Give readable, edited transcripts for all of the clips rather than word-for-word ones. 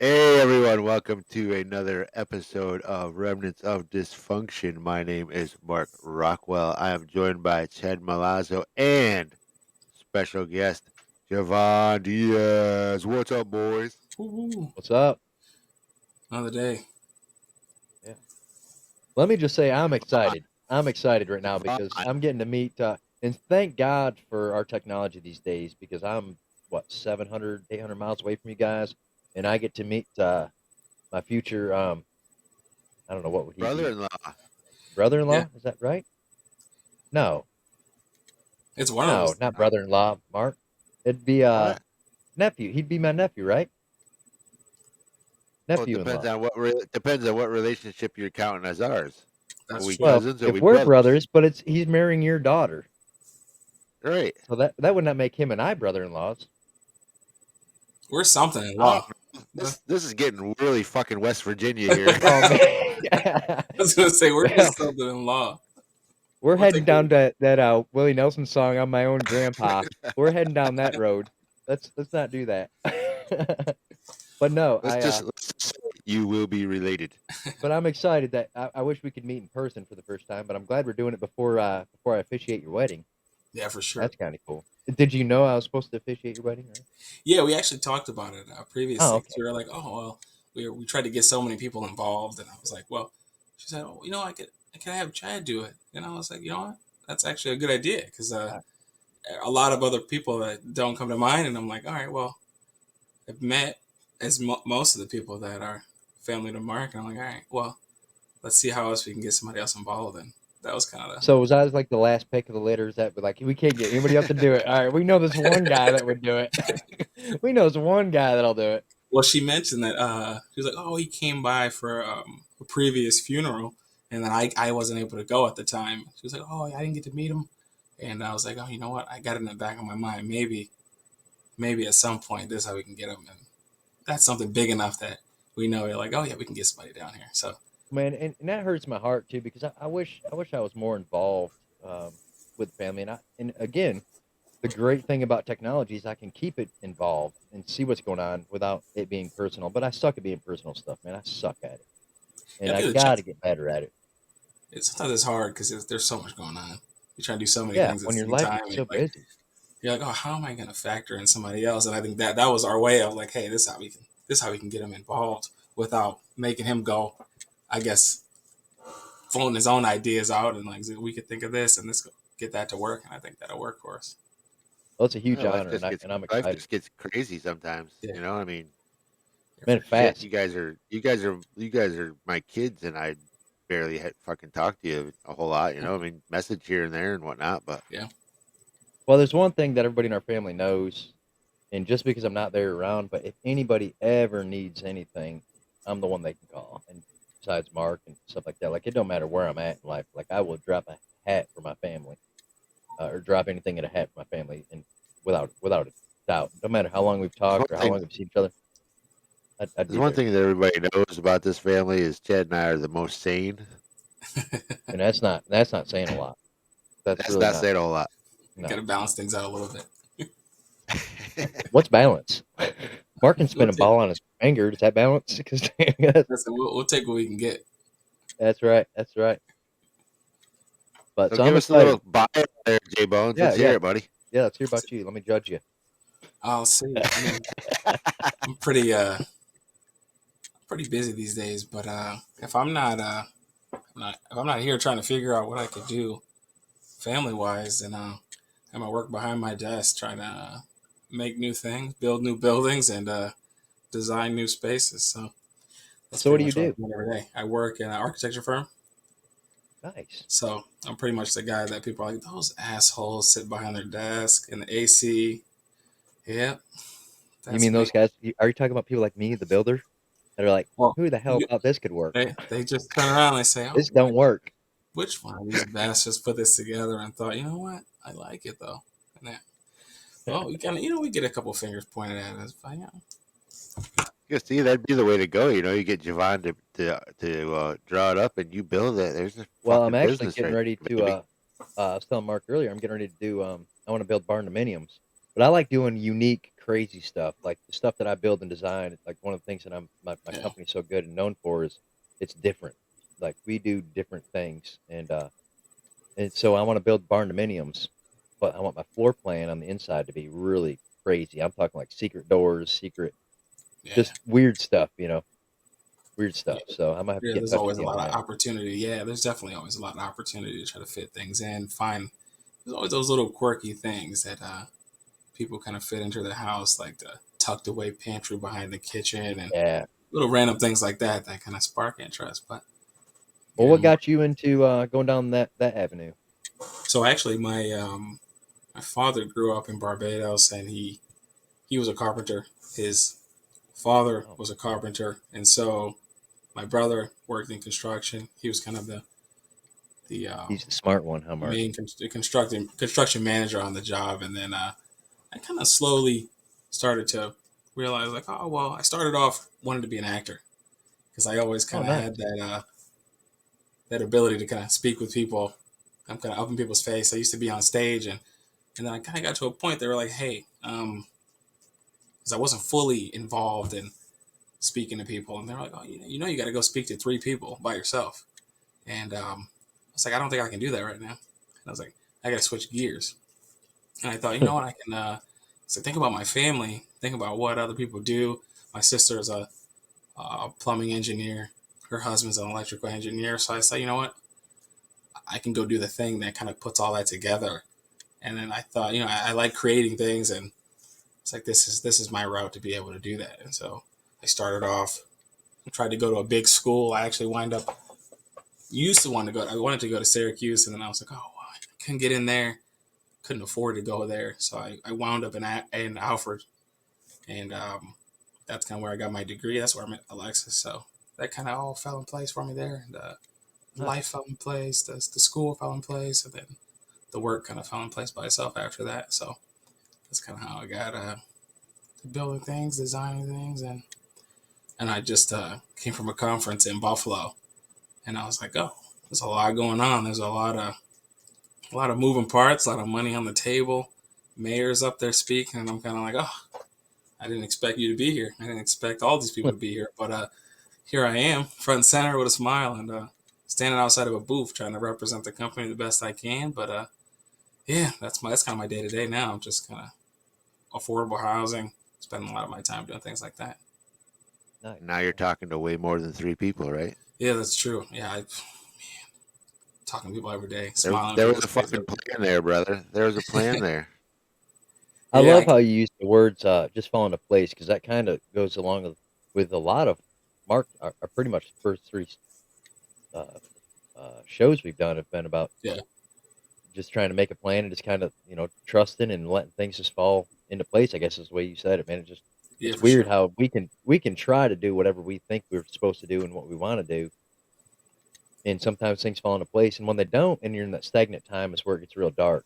Hey everyone, welcome to another episode of Remnants of Dysfunction. My name is Mark Rockwell. I am joined by Chad Malazzo and special guest Jahvon Diaz. What's up, boys? Woo-hoo. What's up? Another day. Yeah. Let me just say I'm excited. I'm excited right now Jahvon, because I'm getting to meet, and thank God for our technology these days because I'm, 700, 800 miles away from you guys, and I get to meet my future, I don't know, what would he be? brother-in-law. Yeah, Brother-in-law? Is that right? No, it's one of no, those. not brother-in-law, Mark. It'd be What? nephew. He'd be my nephew, right? Well, it depends Nephew-in-law. on what relationship you're counting as ours. Are That's we true. Well, cousins? Or are if we we're brothers? brothers, but he's marrying your daughter, Right. so that would not make him and I brother-in-laws. We're something in I don't law. know. I This is getting really fucking West Virginia here. Oh man. was gonna say we're just something in law. We're We'll heading take what down to that Willie Nelson song "On My Own Grandpa." We're heading down that road. Let's not do that. But no, let's just say you will be related. but I'm excited that I wish we could meet in person for the first time. But I'm glad we're doing it before I officiate your wedding. Yeah, for sure. That's kind of cool. Did you know I was supposed to officiate your wedding? Right? Yeah, we actually talked about it Oh, previously because okay. we were like, oh well, we tried to get so many people involved, and I was like, well, she said, oh, I could have Chad do it, and I was like, you know what, that's actually a good idea because Uh, a lot of other people that don't come to mind, and I'm like, all right, well, I've met most of the people that are family to Mark, and I'm like, all right, well, let's see how else we can get somebody else involved. And that was kind of the So was I like the last pick of the litter? Is that like we can't get anybody else to do it? All right, we know this one guy that would do it. We know this one guy that'll do it. well, she mentioned that she was like, oh, he came by for a previous funeral, and then I wasn't able to go at the time. She was like, oh, I didn't get to meet him, and I was like, oh, you know what? I got it in the back of my mind. Maybe at some point this is how we can get him, and that's something big enough that we know. You're like, oh yeah, we can get somebody down here. So Man, and that hurts my heart too because I wish I was more involved with family. And again, the great thing about technology is I can keep it involved and see what's going on without it being personal. But I suck at being personal stuff, man. I suck at it, yeah, and I I think got to get better at it. sometimes it's hard because there's so much going on. You try to do so many Yeah, things at the when your same life time, gets and so busy. you're like, oh, how am I going to factor in somebody else? And I think that was our way of like, hey, this is how we can get him involved without making him go. I guess pulling his own ideas out and like we could think of this and let's go get that to work. And I think that'll work for us. Well, it's a huge Well, honor, and I'm life excited. just gets crazy sometimes. Yeah, You know, I mean, yeah, Man, for shit, fast. you guys are my kids, and I barely fucking talk to you a whole lot. You sure. know, I mean, message here and there and whatnot, but Yeah, Well, there's one thing that everybody in our family knows, and just because I'm not there around, but if anybody ever needs anything, I'm the one they can call. And besides Mark and stuff like that, like it don't matter where I'm at in life. Like I will drop a hat for my family, or drop anything in a hat for my family, and without a doubt, no matter how long we've there's one talked or how thing. long we've seen each other, I'd There's be one there. thing that everybody knows about this family is Chad and I are the most sane. And that's not saying a lot. That's That's really not not. saying a whole lot. got No. to balance things out a little bit. What's balance? Mark can spin We'll a take ball on his finger. Does that balance? Because that's listen, we'll take what we can get. that's right. That's right. But So so give I'm us a excited. little bio there, J Bones. Yeah, Let's hear yeah, it, buddy. yeah. Let's hear about you. Let me judge you. I'll see. I mean, I'm pretty busy these days, but if I'm not here trying to figure out what I could do family wise, then I'm at work behind my desk trying to make new things, build new buildings, and design new spaces. So that's So what pretty do you much what I'm do? doing every day. I work in an architecture firm, Nice. so I'm pretty much the guy that people are like, those assholes sit behind their desk in the AC. Yeah, You that's mean me. those guys? Are you talking about people like me, the builder, that are like, Well, who the hell thought this could work? they just turn around and they say, oh, This don't work. which one of these bastards put this together and thought, you know what, I like it though. And then, well, we kind of, we get a couple fingers pointed at us, but yeah, Yeah. You see, that'd be the way to go. You know, you get Javon to draw it up, and you build it. There's a Well, I'm fucking actually business getting right ready there, to. baby. I was telling Mark earlier, I'm getting ready to do. I want to build barn dominiums, But I like doing unique, crazy stuff, like the stuff that I build and design. Like one of the things that my Yeah, company's so good and known for is it's different. Like we do different things, and so I want to build barn dominiums, but I want my floor plan on the inside to be really crazy. I'm talking like secret doors, secret, yeah, just weird stuff, weird yeah. stuff. So I might have to Yeah, get in there's touch with always a you lot on of that. opportunity. Yeah, there's definitely always a lot of opportunity to try to fit things in. Find there's always those little quirky things that people kind of fit into their house, like the tucked away pantry behind the kitchen and Yeah. little random things like that that kind of spark interest. But Well, getting what more. got you into going down that avenue? So actually, my father grew up in Barbados, and he was a carpenter. His father Oh, was a carpenter, and so my brother worked in construction. He was kind of the he's the smart one, huh, Mark? main construction manager on the job, and then I kind of slowly started to realize like, oh well, I started off wanting to be an actor because I always Oh, kind of nice. had that ability to kind of speak with people. I'm kind of up in people's face. I used to be on stage, and then I kind of got to a point they were like, hey, because I wasn't fully involved in speaking to people, and they're like, oh, you got to go speak to 3 people by yourself, and I was like, I don't think I can do that right now. And I was like, I got to switch gears, and I thought, you know what, I can. So think about my family, think about what other people do. My sister is a plumbing engineer. Her husband's an electrical engineer. So I said, you know what, I can go do the thing that kind of puts all that together. And then I thought, I like creating things, and it's like this is my route to be able to do that. And so I started off, tried to go to a big school. I actually wind up used to want to go. I wanted to go to Syracuse, and then I was like, oh, well, I couldn't get in there, couldn't afford to go there, so I wound up in Alfred, and that's kind of where I got my degree. That's where I met Alexis. So that kind of all fell in place for me there, and life Nice. fell in place. The school fell in place, and then the work kind of fell in place by itself after that. So that's kind of how I got to building things, designing things, and I just came from a conference in Buffalo, and I was like, oh, there's a lot going on. There's a lot of moving parts, a lot of money on the table. Mayor's up there speaking, and I'm kind of like, oh, I didn't expect you to be here. I didn't expect all these people to be here, but here I am, front and center with a smile, and standing outside of a booth trying to represent the company the best I can. But yeah, that's kind of my day to day now. I'm just kind of affordable housing, spending a lot of my time doing things like that. Now Nice. you're talking to way more than 3 people, right? Yeah, that's true. Yeah, I talking to people every day, There, smiling in there was people's a face fucking every plan there, brother. There was a plan day. there. I Yeah, love how you use the words just fall into place because that kind of goes along with a lot of Mark are pretty much the first three uh, shows we've done have been about yeah, just trying to make a plan and just kind of trusting and letting things just fall into place. I guess is the way you said it, man. yeah, It's for weird sure. how we can try to do whatever we think we're supposed to do and what we want to do, and sometimes things fall into place. And when they don't, and you're in that stagnant time, is where it gets real dark.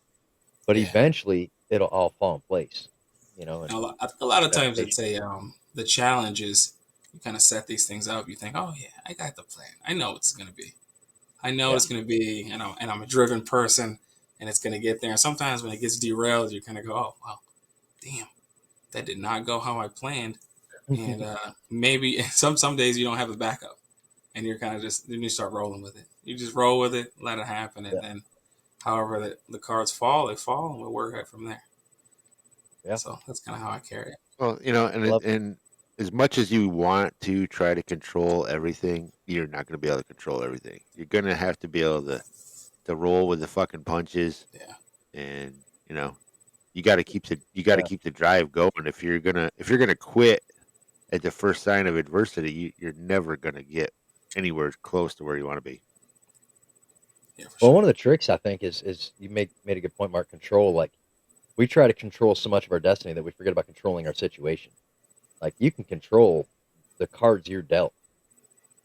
But Yeah. eventually, it'll all fall in place, and A lot of times repetition. it's the challenge is you kind of set these things up. You think, oh yeah, I got the plan. I know it's gonna be. I know what Yeah, it's gonna be, and I'm a driven person, and it's gonna get there. And sometimes when it gets derailed, you kind of go, oh well, damn, that did not go how I planned. And maybe some days you don't have a backup, and you're kind of just then you start rolling with it. You just roll with it, let it happen, and yeah, then however the cards fall, they fall, and we'll work it from there. yeah. So that's kind of how I carry it. Well, I love. and as much as you want to try to control everything, you're not going to be able to control everything. You're going to have to be able to roll with the fucking punches, Yeah, and you know you got to Yeah. keep the drive going. If you're gonna quit at the first sign of adversity, you're never gonna get anywhere close to where you want to be. yeah, for Well, sure. one of the tricks I think is you made a good point, Mark. Control. Like we try to control so much of our destiny that we forget about controlling our situation. Like you can control the cards you're dealt.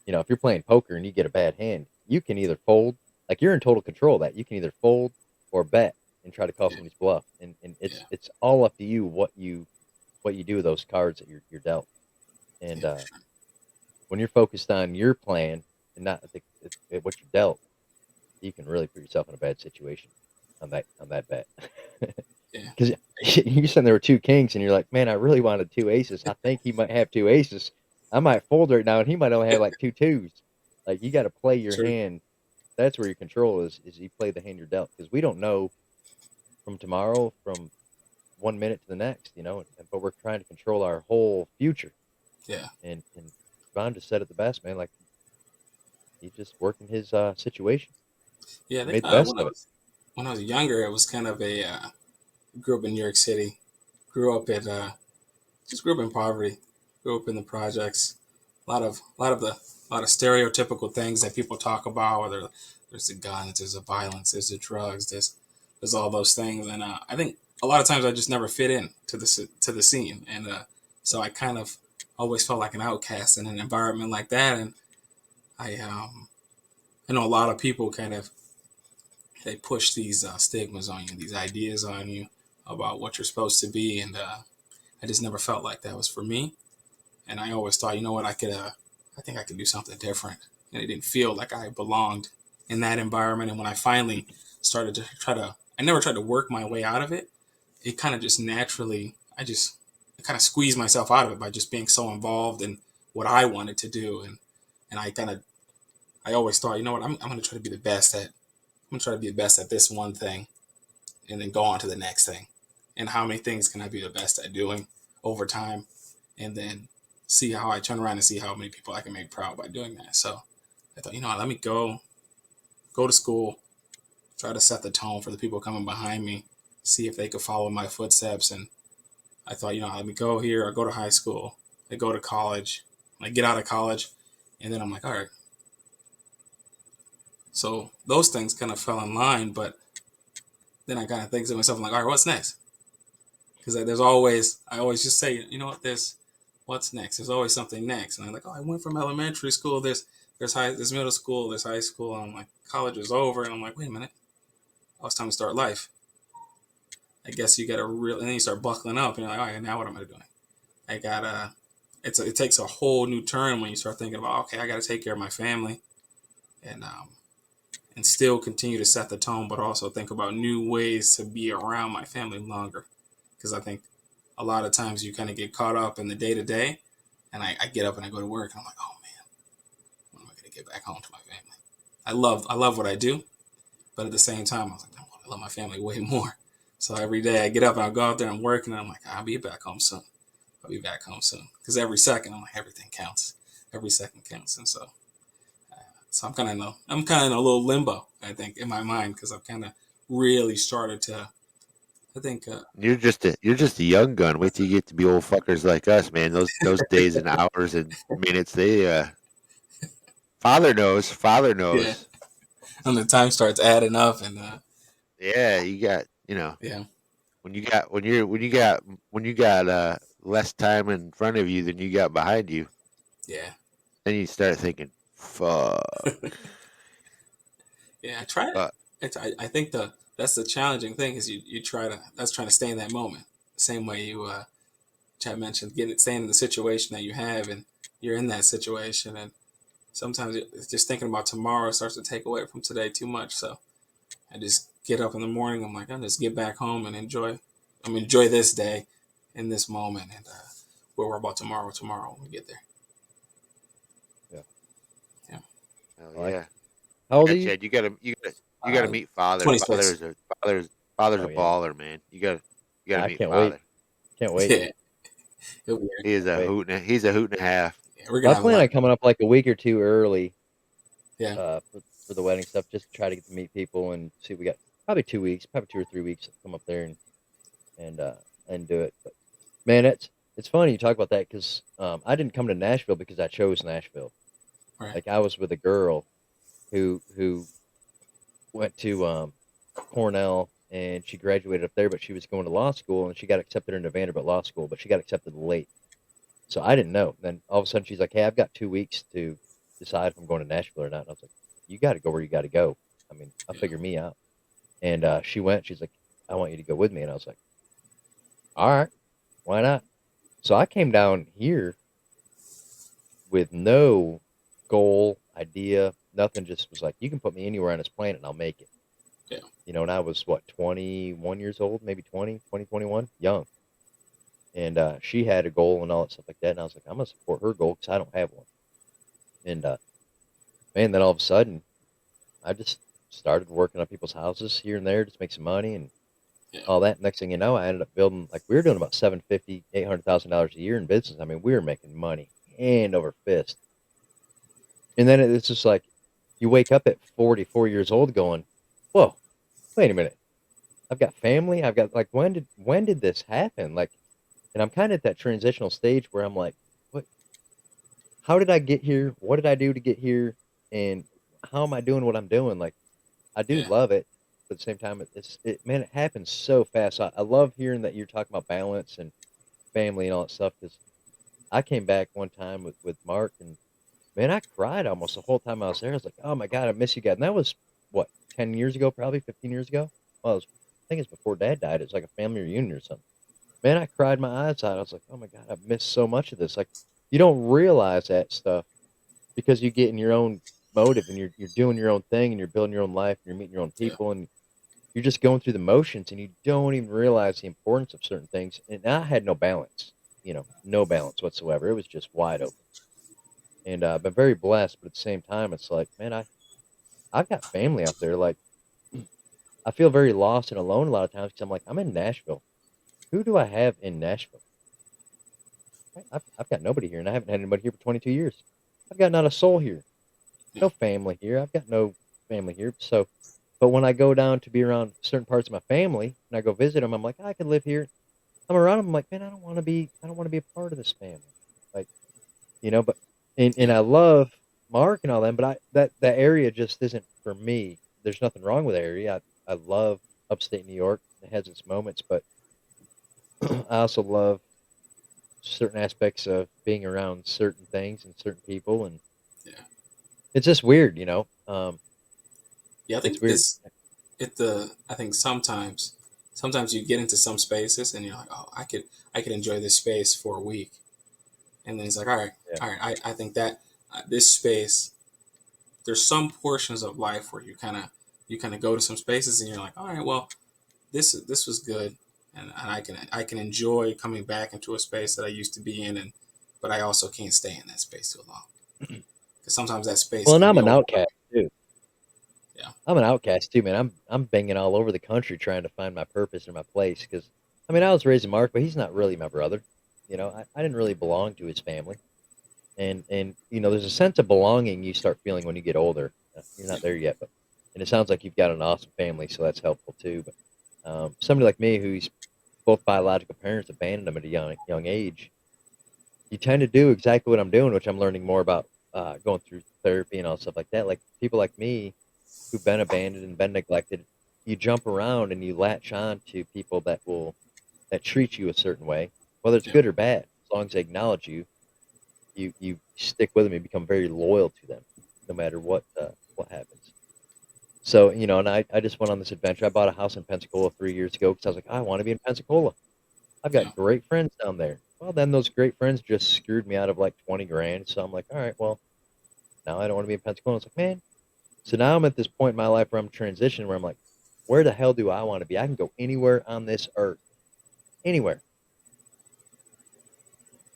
If you're playing poker and you get a bad hand, you can either fold. Like you're in total control of that. You can either fold or bet and try to call Yeah, somebody's bluff. And yeah, it's all up to you what you do with those cards that you're dealt. And yeah, for sure. when you're focused on your plan and not what you're dealt, you can really put yourself in a bad situation on that bet. Yeah. Because you're sitting there with two kings, and you're like, man, I really wanted two aces. I think he might have two aces. I might fold right now, and he might only have like two twos. Like you got to play your True. hand. That's where your control is. Is you play the hand you're dealt. Because we don't know from tomorrow, from 1 minute to the next, but we're trying to control our whole future. Yeah. And Jahvon just said it the best, man. Like he's just working his situation. Yeah. I He think made the best of it. when I was younger, it was kind of grew up in New York City. Grew up at just grew up in poverty. Grew up in the projects. A lot of stereotypical things that people talk about. Whether there's the guns, there's the violence, there's the drugs, there's all those things. And I think a lot of times I just never fit in to the scene, and so I kind of always felt like an outcast in an environment like that. And I know a lot of people kind of they push these stigmas on you, these ideas on you about what you're supposed to be, and I just never felt like that was for me. And I always thought, you know what, I think I could do something different. And it didn't feel like I belonged in that environment. And when I finally started to I never tried to work my way out of it. It kind of just naturally, I kind of squeezed myself out of it by just being so involved in what I wanted to do. And I always thought, you know what, I'm going to try to be the best at, I'm going to try to be the best at this one thing and then go on to the next thing. And how many things can I be the best at doing over time? And then see how I turn around and see how many people I can make proud by doing that. So I thought, you know, let me go to school, try to set the tone for the people coming behind me, see if they could follow my footsteps. And I thought, you know, let me go here. I go to high school, I go to college, I get out of college, and then I'm like, all right. So those things kind of fell in line, but then I kind of think to myself, I'm like, all right, what's next? Because I always just say, you know what, what's next? There's always something next. And I'm like, oh, I went from elementary school, there's middle school, there's high school, and I'm like, college is over, and I'm like, wait a minute, oh, it's time to start life. I guess you got to and then you start buckling up, and you're like, all right, now what am I doing? I gotta. It takes a whole new turn when you start thinking about, okay, I got to take care of my family, and and still continue to set the tone, but also think about new ways to be around my family longer. Because I think a lot of times you kind of get caught up in the day to day, and I get up and I go to work, and I'm like, oh man, when am I going to get back home to my family? I love what I do, but at the same time, I was like, no, I love my family way more. So every day I get up and I go out there and work, and I'm like, I'll be back home soon. I'll be back home soon. Because every second, I'm like, everything counts. Every second counts, and so I'm kind of in a little limbo, I think, in my mind, because I've kind of really started to. I think You're just a young gun. Wait till you get to be old fuckers like us, man. Those days and hours and minutes, they father knows, father yeah, knows. and the time starts adding up, and Yeah, you got, yeah, when you got less time in front of you than you got behind you, yeah, then you start thinking, fuck. yeah. I try to. But I think that's the challenging thing is you try to that's trying to stay in that moment. The same way you Chad mentioned, staying in the situation that you have, and you're in that situation, and sometimes it's just thinking about tomorrow starts to take away from today too much. So I just get up in the morning. I'm like, I'll just get back home and enjoy this day in this moment, and we'll worry about tomorrow when we get there. Yeah. Yeah. hell I like yeah. it. How old Yeah, are you? Chad, you gotta Uh, meet father. 26. Father's Oh a yeah. baller, man. You gotta I meet can't wait. father. Can't wait. Yeah. It'll be, He is Can't wait. he's a hoot and a half. yeah, we're I gonna have a plan lot. on coming up like a week or two early, Yeah. for the wedding stuff, just to try to get to meet people and see. We got probably 2 weeks, probably 2 or 3 weeks to come up there and uh and do it. But man, it's funny you talk about that because I didn't come to Nashville because I chose Nashville. Right. Like I was with a girl who went to Cornell and she graduated up there, but she was going to law school and she got accepted into Vanderbilt Law School, but she got accepted late. So I didn't know. Then all of a sudden she's like, "Hey, I've got 2 weeks to decide if I'm going to Nashville or not." And I was like, "You got to go where you got to go. I mean, I'll Yeah. figure me out." And she went. She's like, "I want you to go with me." And I was like, "All right, why not?" So I came down here with no goal, idea, nothing. Just was like, "You can put me anywhere on this planet and I'll make it." Yeah. And I was what, 21 years old, maybe 20, 20, 21, young. And she had a goal and all that stuff like that. And I was like, I'm gonna support her goal because I don't have one. And man, then all of a sudden, I just started working on people's houses here and there, just make some money and Yeah. all that. Next thing you know, I ended up building, like, we were doing about 750, $800,000 a year in business. I mean, we were making money hand over fist. And then it's just like you wake up at 44 years old going, whoa, wait a minute. I've got family. I've got, like, when did this happen? Like, and I'm kind of at that transitional stage where I'm like, what, how did I get here? What did I do to get here? And how am I doing what I'm doing? Like, I do Yeah. love it, but at the same time, man, it happens so fast. I love hearing that you're talking about balance and family and all that stuff because I came back one time with Mark, and man, I cried almost the whole time I was there. I was like, oh my God, I miss you guys. And that was what, 10 years ago, probably 15 years ago. Well, I think it's before Dad died. It's like a family reunion or something. Man, I cried my eyes out. I was like, oh my God, I've missed so much of this. Like, you don't realize that stuff because you get in your own motive and you're doing your own thing and you're building your own life and you're meeting your own Yeah. people and you're just going through the motions and you don't even realize the importance of certain things. And I had no balance, no balance whatsoever. It was just wide open. And I've been very blessed, but at the same time, it's like, man, I've got family out there. Like, I feel very lost and alone a lot of times because I'm like, I'm in Nashville. Who do I have in Nashville? Right? I've got nobody here, and I haven't had anybody here for 22 years. I've got not a soul here. Yeah. No family here. I've got no family here. So, but when I go down to be around certain parts of my family and I go visit them, I'm like, I could live here. I'm around them. I'm like, man, I don't want to be a part of this family. Like, but, and Yeah. I love Mark and all them, but that area just isn't for me. There's nothing wrong with the area. I love upstate New York. It has its moments, but I also love certain aspects of being around certain things and certain people, and Yeah. it's just weird, Yeah. I It's think weird. I think sometimes you get into some spaces and you're like, oh, I could enjoy this space for a week, and then it's like, Yeah. all right, I think that this space, there's some portions of life where you kind of go to some spaces and you're like, all right, well, this was good, and I can enjoy coming back into a space that I used to be in, and but I also can't stay in that space too long because sometimes that space Well, and can I'm be an over. outcast too. Yeah. I'm an outcast too, man. I'm banging all over the country trying to find my purpose or my place. Because I mean, I was raised in Mark, but he's not really my brother. I didn't really belong to his family, and there's a sense of belonging you start feeling when you get older. You're Yeah. not there yet, but and it sounds like you've got an awesome family, so that's helpful too. But somebody like me, who's both biological parents abandoned him at a young age, you tend to do exactly what I'm doing, which I'm learning more about going through therapy and all stuff like that. Like people like me who've been abandoned and been neglected, you jump around and you latch on to people that treat you a certain way, whether it's Yeah. good or bad. As long as they acknowledge you, you stick with them. You become very loyal to them, no matter what happens. So and I just went on this adventure. I bought a house in Pensacola 3 years ago because I was like, I want to be in Pensacola. I've Yeah. got great friends down there. Well, then those great friends just screwed me out of like 20 grand. So I'm like, all right, well, now I don't want to be in Pensacola. It's like, man. So now I'm at this point in my life where I'm transitioning where I'm like, where the hell do I want to be? I can go anywhere on this earth, anywhere.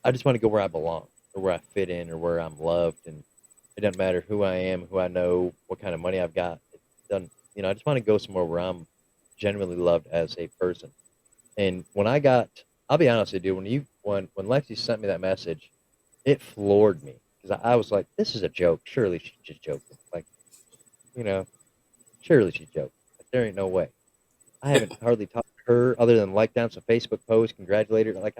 I just want to go where I belong or where I fit in or where I'm loved. And it doesn't matter who I am, who I know, what kind of money I've got. It doesn't, I just want to go somewhere where I'm genuinely loved as a person. And I'll be honest with you, when Lexi sent me that message, it floored me because I was like, this is a joke. Surely she's just joking. Like, you know, surely she's joking. Like, there ain't no way. I haven't hardly talked to her other than like down some Facebook posts, congratulate her. Like,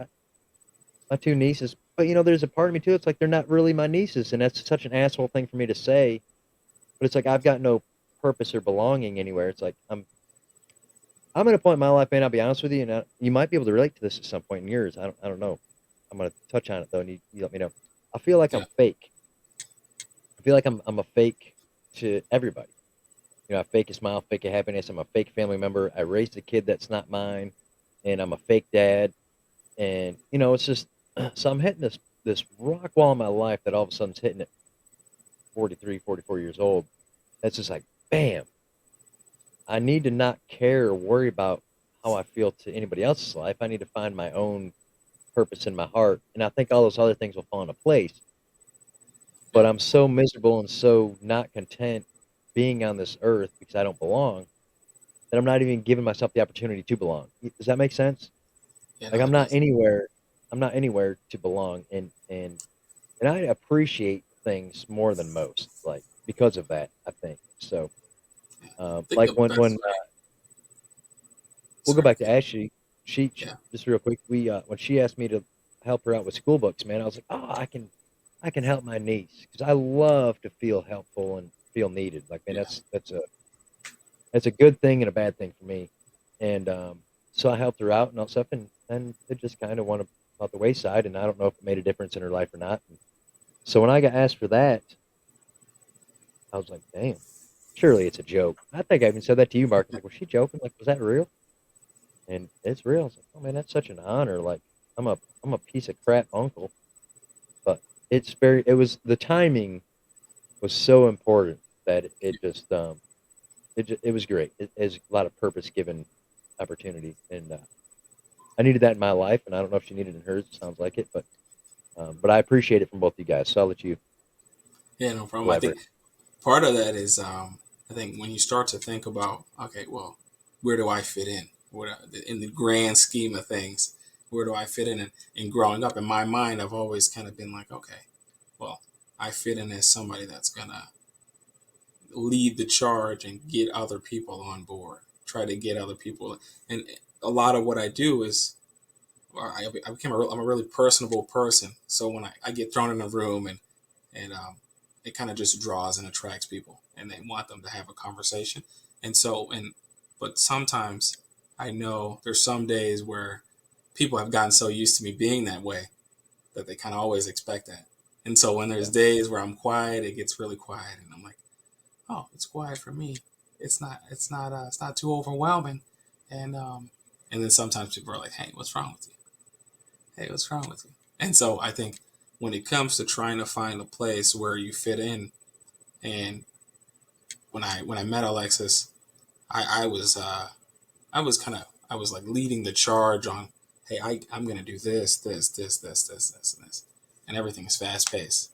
my two nieces, but there's a part of me too. It's like they're not really my nieces, and that's such an asshole thing for me to say. But it's like I've got no purpose or belonging anywhere. It's like I'm at a point in my life, man. I'll be honest with you, and you might be able to relate to this at some point in yours. I don't know. I'm gonna touch on it though, and you let me know. I feel like Yeah. I'm fake. I feel like I'm a fake to everybody. I fake a smile, fake a happiness. I'm a fake family member. I raised a kid that's not mine, and I'm a fake dad. And it's just so I'm hitting this rock wall in my life that all of a sudden's hitting at 43, 44 years old. That's just like bam. I need to not care or worry about how I feel to anybody else's life. I need to find my own purpose in my heart, and I think all those other things will fall into place. But Yeah, I'm so miserable and so not content being on this earth because I don't belong that I'm not even giving myself the opportunity to belong. Does that make sense? yeah, Like no, it does. I'm not anywhere to belong, and I appreciate things more than most, like because of that, I think. So, Yeah. I think like the when best way. we'll go Sorry. back to Ashley, she Yeah, just real quick, we when she asked me to help her out with school books, man, I was like, oh, I can help my niece because I love to feel helpful and feel needed. Like, man, yeah, that's a good thing and a bad thing for me. And so I helped her out and all stuff, and it just kind of went about the wayside, and I don't know if it made a difference in her life or not. And so when I got asked for that, I was like, damn, surely it's a joke. I think I even said that to you, Mark. I'm like, was she joking? Like, was that real? And it's real. I was like, oh man, that's such an honor. Like, I'm a piece of crap uncle, but it was the timing was so important that it was great. It is a lot of purpose given opportunity, and I needed that in my life, and I don't know if she needed it in hers. It sounds like it, but I appreciate it from both you guys. So I'll let you yeah, no problem. I think elaborate. part of that is, I think when you start to think about, okay, well, where do I fit in? What in the grand scheme of things, where do I fit in? And growing up in my mind, I've always kind of been like, okay, well, I fit in as somebody that's gonna lead the charge and get other people on board. Try to get other people, and a lot of what I do is I became I'm a really personable person. So when I get thrown in a room and it kind of just draws and attracts people, and they want them to have a conversation. And so but sometimes I know there's some days where people have gotten so used to me being that way that they kind of always expect that. And so when there's Yeah, days where I'm quiet, it gets really quiet, and I'm like, oh, it's quiet for me. It's not too overwhelming. And then sometimes people are like, hey, what's wrong with you? Hey, what's wrong with you? And so I think when it comes to trying to find a place where you fit in, and when I met Alexis, I was I was kind of I was like leading the charge on, hey, I'm gonna do this, and this, and everything is fast paced.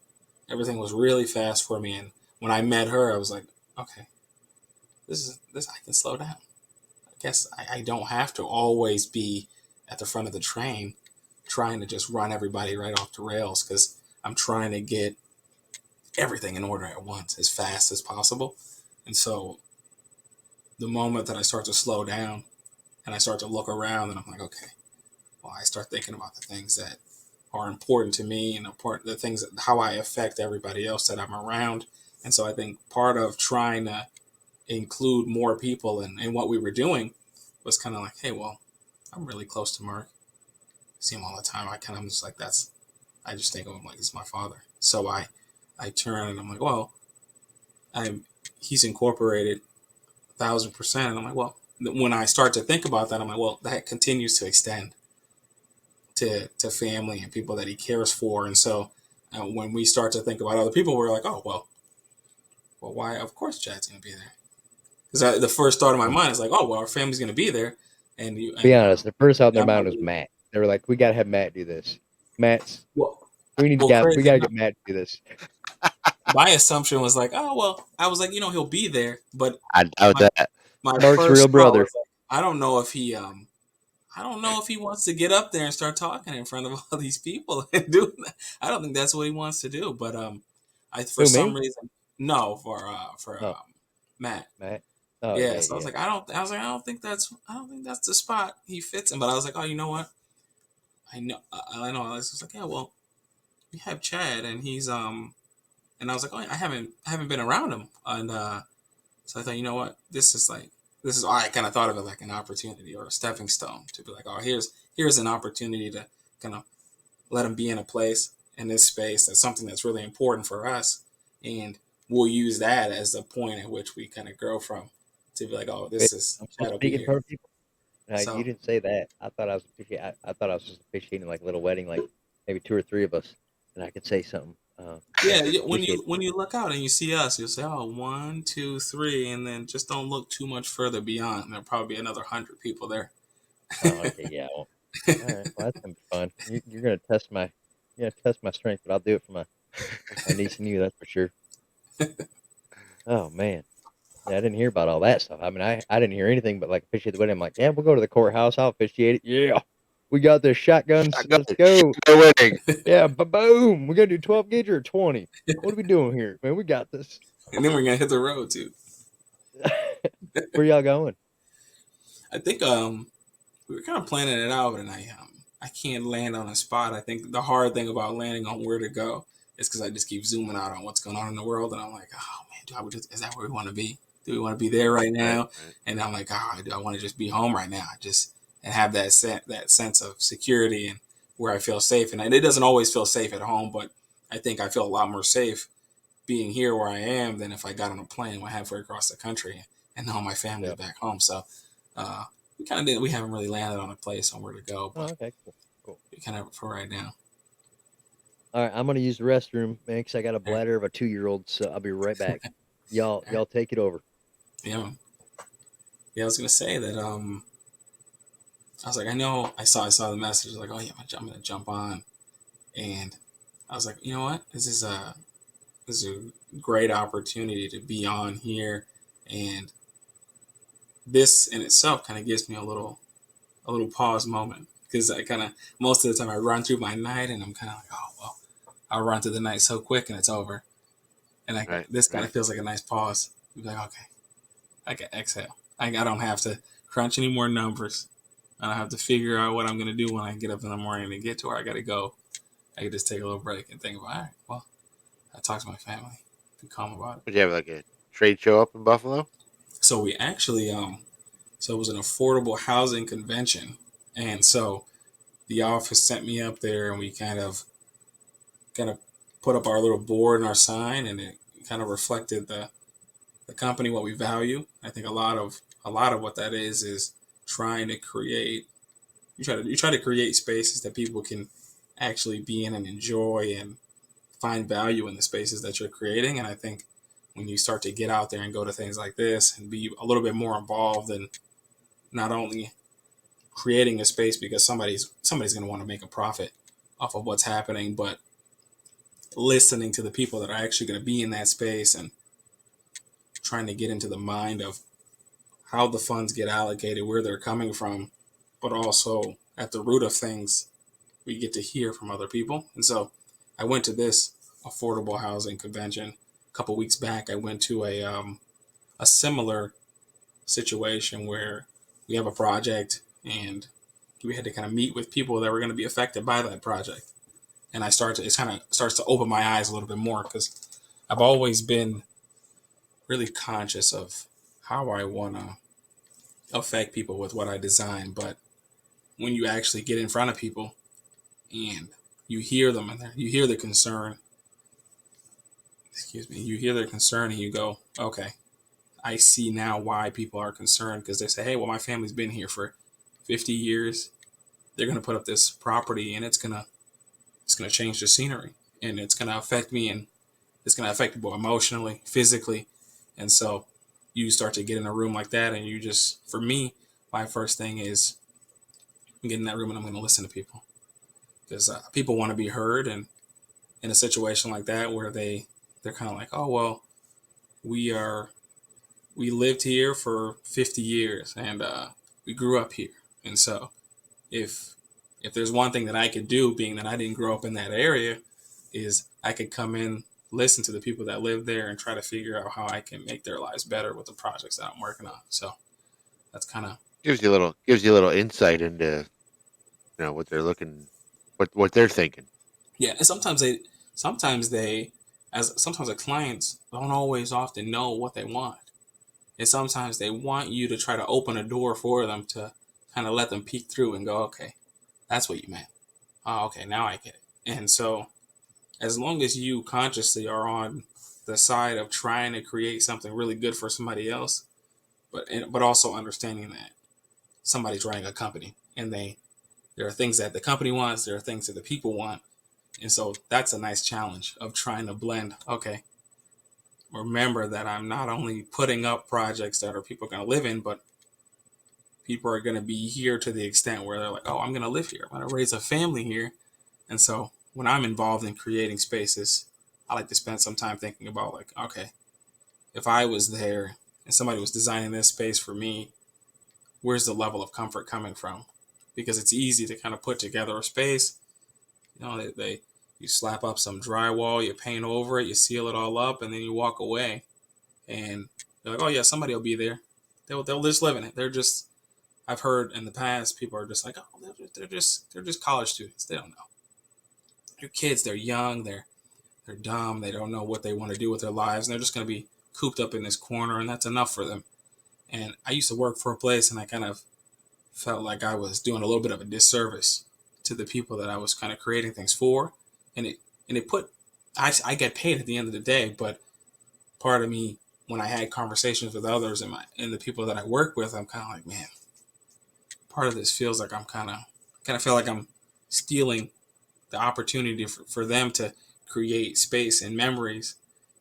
Everything was really fast for me, and when I met her, I was like, okay, this I can slow down. I guess I don't have to always be at the front of the train trying to just run everybody right off the rails because I'm trying to get everything in order at once as fast as possible. And so the moment that I start to slow down and I start to look around and I'm like, okay, well, I start thinking about the things that are important to me and important the things that, how I affect everybody else that I'm around. And so I think part of trying to include more people in what we were doing was kind of like, hey, well, I'm really close to Mark. See him all the time. I kind of just like that's. I just think of him like he's my father. So I turn and I'm like, well, I'm. He's incorporated 1,000%. And I'm like, well, when I start to think about that, I'm like, well, that continues to extend to family and people that he cares for. And so when we start to think about other people, we're like, oh well, why? Of course, Chad's gonna be there. Because the first thought in my yeah. mind is like, oh well, our family's gonna be there, and you Be and honest. The first out in their I'm mind like, was Matt. They were like, we gotta have Matt do this. Matt's well, we crazy gotta enough, get Matt to do this. my assumption was like, oh well, I was like, he'll be there, but I doubt my that. my Mark's real first thought brother. was like, I don't know if I don't know if he wants to get up there and start talking in front of all these people and doing that. I don't think that's what he wants to do. But I for Who, some me? reason no for Oh, Matt. Matt. Oh Yeah, yeah, so I was yeah. like, I don't think that's the spot he fits in. But I was like, oh, you know what? I know. I was just like, yeah, well, we have Chad, and he's and I was like, oh, I haven't been around him, and so I thought, you know what, this is I kind of thought of it like an opportunity or a stepping stone to be like, oh, here's an opportunity to kind of let him be in a place in this space that's something that's really important for us, and we'll use that as the point at which we kind of grow from to be like, oh, Wait, this is I'm supposed Chad to will speak be in here. front of people? No, you So didn't say that. I thought I was just officiating like a little wedding, like maybe two or three of us, and I could say something. Yeah, Appreciate when you look out and you see us, you'll say, "Oh, 1, 2, 3," and then just don't look too much further beyond. There'll probably be another 100 people there. it. Oh, okay, yeah. Well, all right. Well, that's gonna be fun. You're gonna test my strength, but I'll do it for my niece and you. That's for sure. Oh man. Yeah, I didn't hear about all that stuff. I mean, I didn't hear anything but like officiate the wedding. I'm like, yeah, we'll go to the courthouse. I'll officiate it. Yeah, we got the shotguns. Shotgun, Let's go. shotgun wedding. Yeah, boom. We gotta do 12 gauge or 20. What are we doing here, man? We got this. And then we're gonna hit the road too. Where y'all going? I think we were kind of planning it out, and I can't land on a spot. I think the hard thing about landing on where to go is because I just keep zooming out on what's going on in the world, and I'm like, oh man, is that where we want to be? Do we want to be there right Right, now? right. And I'm like, oh, do I want to just be home right now? Just and have that sense of security and where I feel safe. And it doesn't always feel safe at home, but I think I feel a lot more safe being here where I am than if I got on a plane went halfway across the country and know my family's Yeah. back home. So uh, we haven't really landed on a place on where to go, Oh, but okay, cool, cool. we kind of for right now. All right, I'm gonna use the restroom, man, because I got a All right. bladder of a 2-year-old. So I'll be right back. Y'all take it over. Yeah, yeah. I was gonna say that. I was like, I know. I saw the message. Like, oh yeah, I'm gonna jump on, and I was like, you know what? This is a great opportunity to be on here, and this in itself kind of gives me a little pause moment because I kind of most of the time I run through my night and I'm kind of like, oh well, I'll run through the night so quick and it's over, and Right, this kind right. of feels like a nice pause. You're like, okay, I can exhale. I don't have to crunch any more numbers. I don't have to figure out what I'm gonna do when I get up in the morning and get to where I gotta go. I can just take a little break and think about, all right, well, I talked to my family, be calm about it. Would you have like a trade show up in Buffalo? So we actually so it was an affordable housing convention, and so the office sent me up there, and we kind of put up our little board and our sign, and it kind of reflected the company, what we value. I think a lot of what that is trying to create. You try to create spaces that people can actually be in and enjoy and find value in the spaces that you're creating. And I think when you start to get out there and go to things like this and be a little bit more involved in not only creating a space because somebody's going to want to make a profit off of what's happening, but listening to the people that are actually going to be in that space and trying to get into the mind of how the funds get allocated, where they're coming from, but also at the root of things, we get to hear from other people. And so I went to this affordable housing convention a couple weeks back. I went to a similar situation where we have a project and we had to kind of meet with people that were going to be affected by that project. And it kind of starts to open my eyes a little bit more because I've always been really conscious of how I want to affect people with what I design. But when you actually get in front of people and you hear them and you hear the concern, you hear their concern and you go, okay, I see now why people are concerned because they say, hey, well, my family's been here for 50 years. They're going to put up this property and it's going to change the scenery and it's going to affect me and it's going to affect people emotionally, physically. And so you start to get in a room like that and you just, for me, my first thing is get in that room and I'm going to listen to people because people want to be heard. And in a situation like that where they're kind of like, oh, well, we are, we lived here for 50 years and we grew up here. And so if there's one thing that I could do, being that I didn't grow up in that area, is I could come in, listen to the people that live there, and try to figure out how I can make their lives better with the projects that I'm working on. So that's kind of Gives you a little insight into what they're looking, what they're thinking. yeah. And sometimes the clients don't always often know what they want, and sometimes they want you to try to open a door for them to kind of let them peek through and go, okay, that's what you meant. Oh, okay, now I get it. And so as long as you consciously are on the side of trying to create something really good for somebody else, but also understanding that somebody's running a company and there are things that the company wants, there are things that the people want, And so that's a nice challenge of trying to blend. Okay, remember that I'm not only putting up projects that are people going to live in, but people are going to be here to the extent where they're like, oh, I'm going to live here. I'm going to raise a family here. And so when I'm involved in creating spaces, I like to spend some time thinking about, like, okay, if I was there and somebody was designing this space for me, where's the level of comfort coming from? Because it's easy to kind of put together a space. You slap up some drywall, you paint over it, you seal it all up, and then you walk away. And they're like, oh yeah, somebody will be there. They'll just live in it. They're just, I've heard in the past, people are just like, oh, they're just college students. They don't know. They're kids. They're young. They're dumb. They don't know what they want to do with their lives, and they're just going to be cooped up in this corner, and that's enough for them. And I used to work for a place, and I kind of felt like I was doing a little bit of a disservice to the people that I was kind of creating things for, and it put, I get paid at the end of the day, but part of me, when I had conversations with others and the people that I work with, I'm kind of like, man, part of this feels like I'm kind of feel like I'm stealing the opportunity for them to create space and memories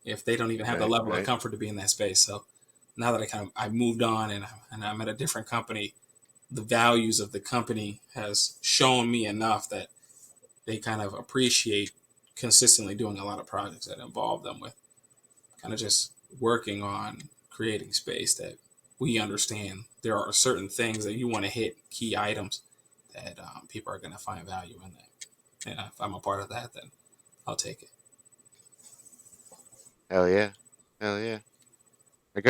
if they don't even have the Right, level of right. comfort to be in that space. So now that I moved on and I'm at a different company, the values of the company has shown me enough that they kind of appreciate consistently doing a lot of projects that involve them with kind of just working on creating space that we understand there are certain things that you want to hit, key items that people are going to find value in that. And if I'm a part of that, then I'll take it. Hell yeah. Hell yeah. I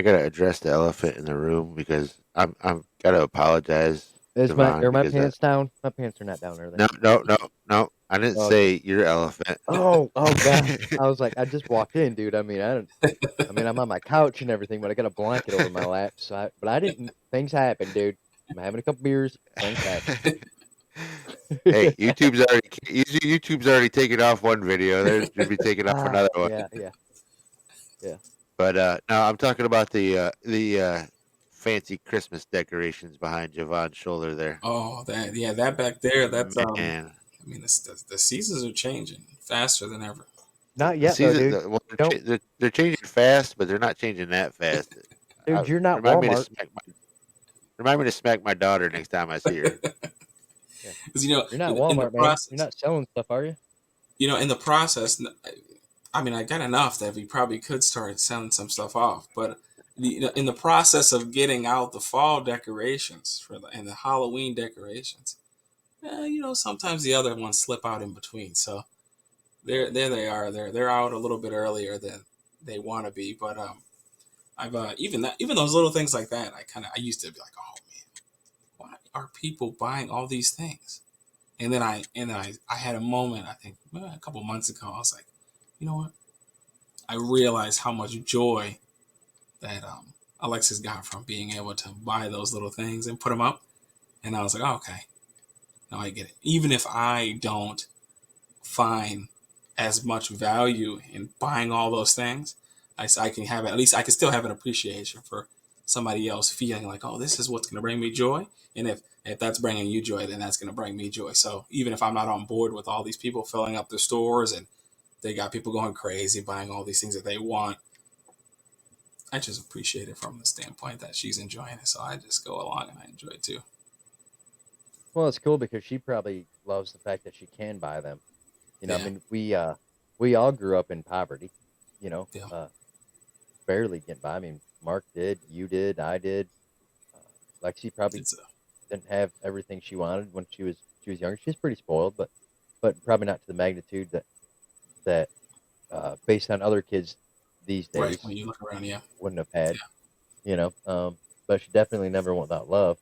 gotta address the elephant in the room because I'm gotta apologize, Jahvon, Are my because pants down? My pants are not down, are they? no, no, no, no. I didn't Okay. say your elephant. Oh God. I was like, I just walked in, dude. I mean, I don't. I mean, I'm on my couch and everything, but I got a blanket over my lap. But I didn't. Things happen, dude. I'm having a couple beers. Things happen. Hey, YouTube's already taken off one video. They should be taking off another one. Yeah, yeah, yeah. But no, I'm talking about the fancy Christmas decorations behind Javon's shoulder there. Oh, that back there. That's Man, I mean, the seasons are changing faster than ever. Not the yet though, season, dude. the, well, Don't, they're changing fast, but they're not changing that fast. dude. You're not Remind me to Walmart. smack my daughter next time I see her. Yeah. Because You're not in the Walmart, man. You're process, not selling stuff, are you? in the process, I mean, I got enough that we probably could start selling some stuff off. But in the process of getting out the fall decorations and the Halloween decorations, sometimes the other ones slip out in between. So there they are. They're out a little bit earlier than they want to be. But I've even those little things like that, I used to be like, oh man, why are people buying all these things? And then I had a moment, I think a couple months ago. I was like, you know what? I realized how much joy that Alexis got from being able to buy those little things and put them up. And I was like, oh, okay, now I get it. Even if I don't find as much value in buying all those things, I can have at least I can still have an appreciation for somebody else feeling like, oh, this is what's going to bring me joy. And if that's bringing you joy, then that's going to bring me joy. So even if I'm not on board with all these people filling up the stores and they got people going crazy buying all these things that they want, I just appreciate it from the standpoint that she's enjoying it. So I just go along and I enjoy it too. Well, it's cool because she probably loves the fact that she can buy them. I Yeah, mean, we all grew up in poverty. You know, yeah, barely getting by. I mean, Mark did, you did, I did. Uh, Lexi probably it's didn't have everything she wanted when she was younger. She's pretty spoiled, but probably not to the magnitude that based on other kids these right days when you look around. Yeah, wouldn't have had. yeah, You know, but she definitely never went without love.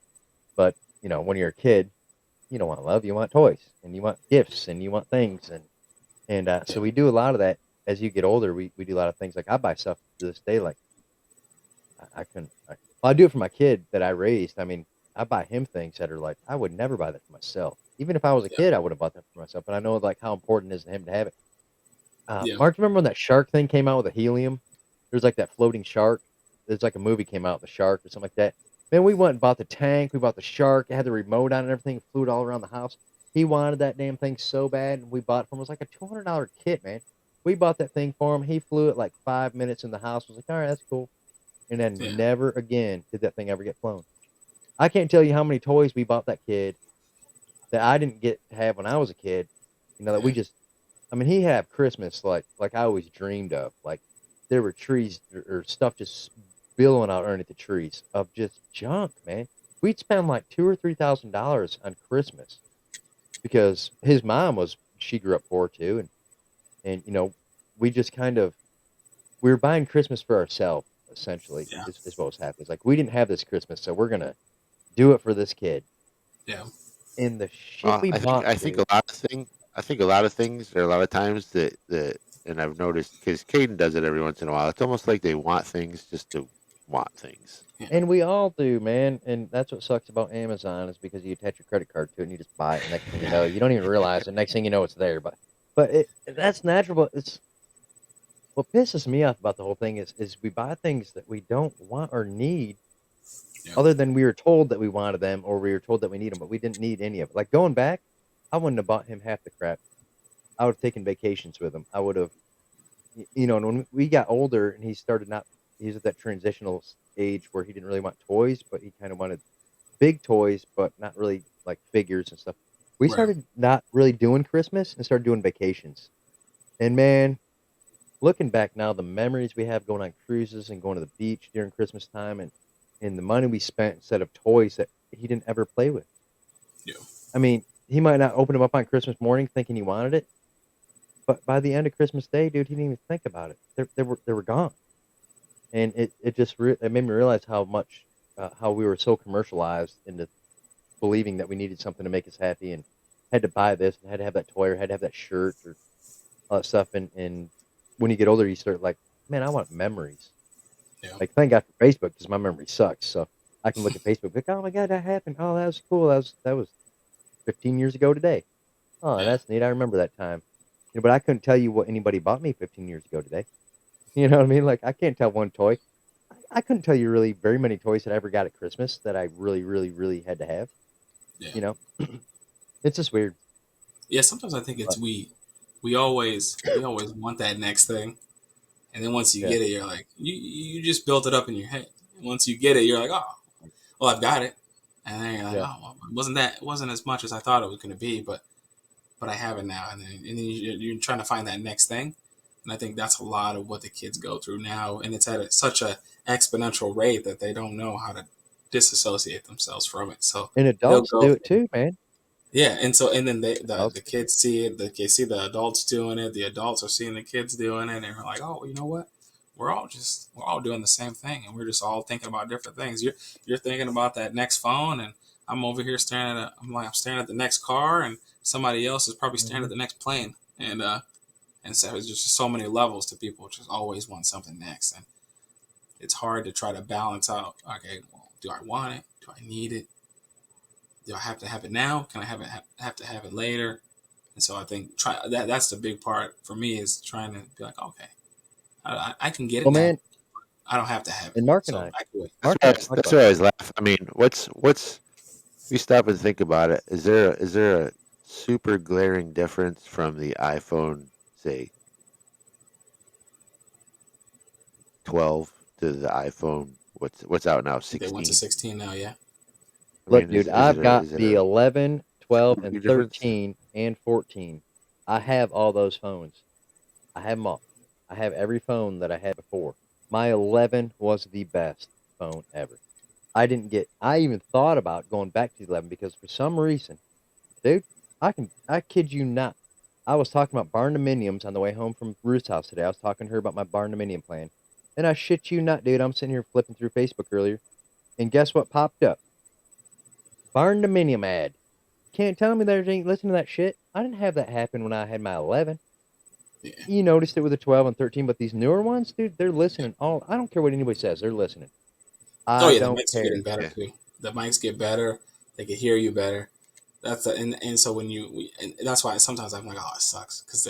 But when you're a kid, you don't want love. You want toys and you want gifts and you want things and yeah, so we do a lot of that. As you get older, we do a lot of things. Like I buy stuff to this day. Like I couldn't. Well, I do it for my kid that I raised. I mean, I buy him things that are like I would never buy that for myself. Even if I was a yeah, kid, I would have bought that for myself. But I know like how important it is to him to have it. yeah, Mark, remember when that shark thing came out with the helium? There's like that floating shark. There's like a movie came out, the shark or something like that. Man, we went and bought the tank. We bought the shark. It had the remote on and everything. Flew it all around the house. He wanted that damn thing so bad, and we bought it for him. It was like a $200 kit, man. We bought that thing for him. He flew it like 5 minutes in the house. Was like, all right, that's cool. And then Yeah, never again did that thing ever get flown. I can't tell you how many toys we bought that kid that I didn't get to have when I was a kid. That we yeah, just, I mean, he had Christmas like I always dreamed of. Like there were trees or stuff just billowing out underneath the trees of just junk, man. We'd spend like $2,000 or $3,000 on Christmas because his mom she grew up poor too, and we just kind of we were buying Christmas for ourselves essentially yeah, is what was happening. It's like we didn't have this Christmas, so we're gonna do it for this kid. yeah, And the shit we I think bought, I think dude. a lot of a lot of things or a lot of times and I've noticed because Caden does it every once in a while. It's almost like they want things just to want things. yeah, And we all do, man. And that's what sucks about Amazon is because you attach your credit card to it and you just buy it. And next thing you know, you don't even realize. And next thing you know, it's there. But that's natural. But it's what pisses me off about the whole thing is we buy things that we don't want or need, yeah, other than we were told that we wanted them or we were told that we need them, but we didn't need any of it. Like going back, I wouldn't have bought him half the crap. I would have taken vacations with him. I would have, and when we got older and he started not, he was at that transitional age where he didn't really want toys, but he kind of wanted big toys, but not really like figures and stuff. We right, started not really doing Christmas and started doing vacations. And man, looking back now, the memories we have going on cruises and going to the beach during Christmas time and the money we spent instead of toys that he didn't ever play with. yeah, I mean, he might not open them up on Christmas morning thinking he wanted it, but by the end of Christmas Day, dude, he didn't even think about it. They were gone. And it just it made me realize how much how we were so commercialized into believing that we needed something to make us happy and had to buy this and had to have that toy or had to have that shirt or all that stuff. And when you get older, you start like, man, I want memories. yeah, Like thank God for Facebook because my memory sucks. So I can look at Facebook like, oh my God, that happened. Oh, that was cool. That was 15 years ago today. Oh, yeah, that's neat. I remember that time. But I couldn't tell you what anybody bought me 15 years ago today. You know what I mean? Like I can't tell one toy. I couldn't tell you really very many toys that I ever got at Christmas that I really, really, really had to have. yeah. You know, it's just weird. Yeah, sometimes I think it's But we always want that next thing, and then once you yeah, get it, you're like you just built it up in your head. And once you get it, you're like, oh, well, I've got it, and then you're like, yeah. oh, well, it wasn't as much as I thought it was going to be, but I have it now, and then you're trying to find that next thing, and I think that's a lot of what the kids go through now, and it's at such a exponential rate that they don't know how to disassociate themselves from it. So And they'll adults go do it from too, man. yeah, and then the Adults. kids see it. They see the adults doing it. The adults are seeing the kids doing it, and they're like, "Oh, you know what? We're all doing the same thing, and we're just all thinking about different things. You're thinking about that next phone, and I'm over here I'm staring at the next car, and somebody else is probably staring Hmm. at the next plane, and so it's just so many levels to people just always want something next, and it's hard to try to balance out. Okay, well, do I want it? Do I need it? Do I have to have it now? Can I have to have it later? And so I think that's the big part for me is trying to be like, okay, I can get it Well, now. man, I don't have to have it, and Mark and so I, I can wait. Mark and I talk That's about why I that. always laugh. I mean, what's if you stop and think about it, is there a super glaring difference from the iPhone, say 12 to the iPhone what's out now, They went to 16? 16 now, yeah, I Look, mean, dude, I've got is it the a 11, 12, super and big difference? 13 and 14. I have all those phones. I have them all. I have every phone that I had before. My 11 was the best phone ever. I even thought about going back to the 11 because for some reason, dude, I kid you not. I was talking about barn dominiums on the way home from Ruth's house today. I was talking to her about my barn dominium plan. And I shit you not, dude. I'm sitting here flipping through Facebook earlier. And guess what popped up? Barn dominium ad. Can't tell me they ain't listening to that shit. I didn't have that happen when I had my 11. yeah. You noticed it with the 12 and 13, but these newer ones, dude, they're listening. I don't care what anybody says. They're listening. Oh I yeah, the don't mics are care. getting better Yeah. too. The mics get better. They can hear you better. And so and that's why sometimes I'm like, oh, it sucks because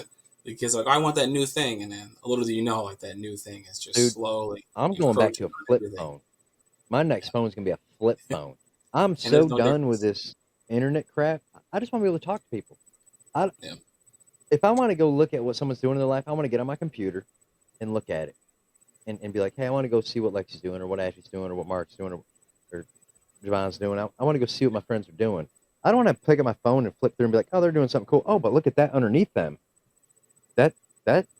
the kids are like, I want that new thing, and then a little do you know, like that new thing is just Dude, slowly I'm going back encroaching to a on flip everything. phone. My next Yeah, phone's gonna be a flip phone. I'm and there's so no done with difference. this internet crap. I just want to be able to talk to people. I Yeah. If I want to go look at what someone's doing in their life, I want to get on my computer and look at it and be like, hey, I want to go see what Lexi's doing or what Ashley's doing or what Mark's doing or Jahvon's doing. I want to go see what my friends are doing. I don't want to pick up my phone and flip through and be like, oh, they're doing something cool. Oh, but look at that underneath them. That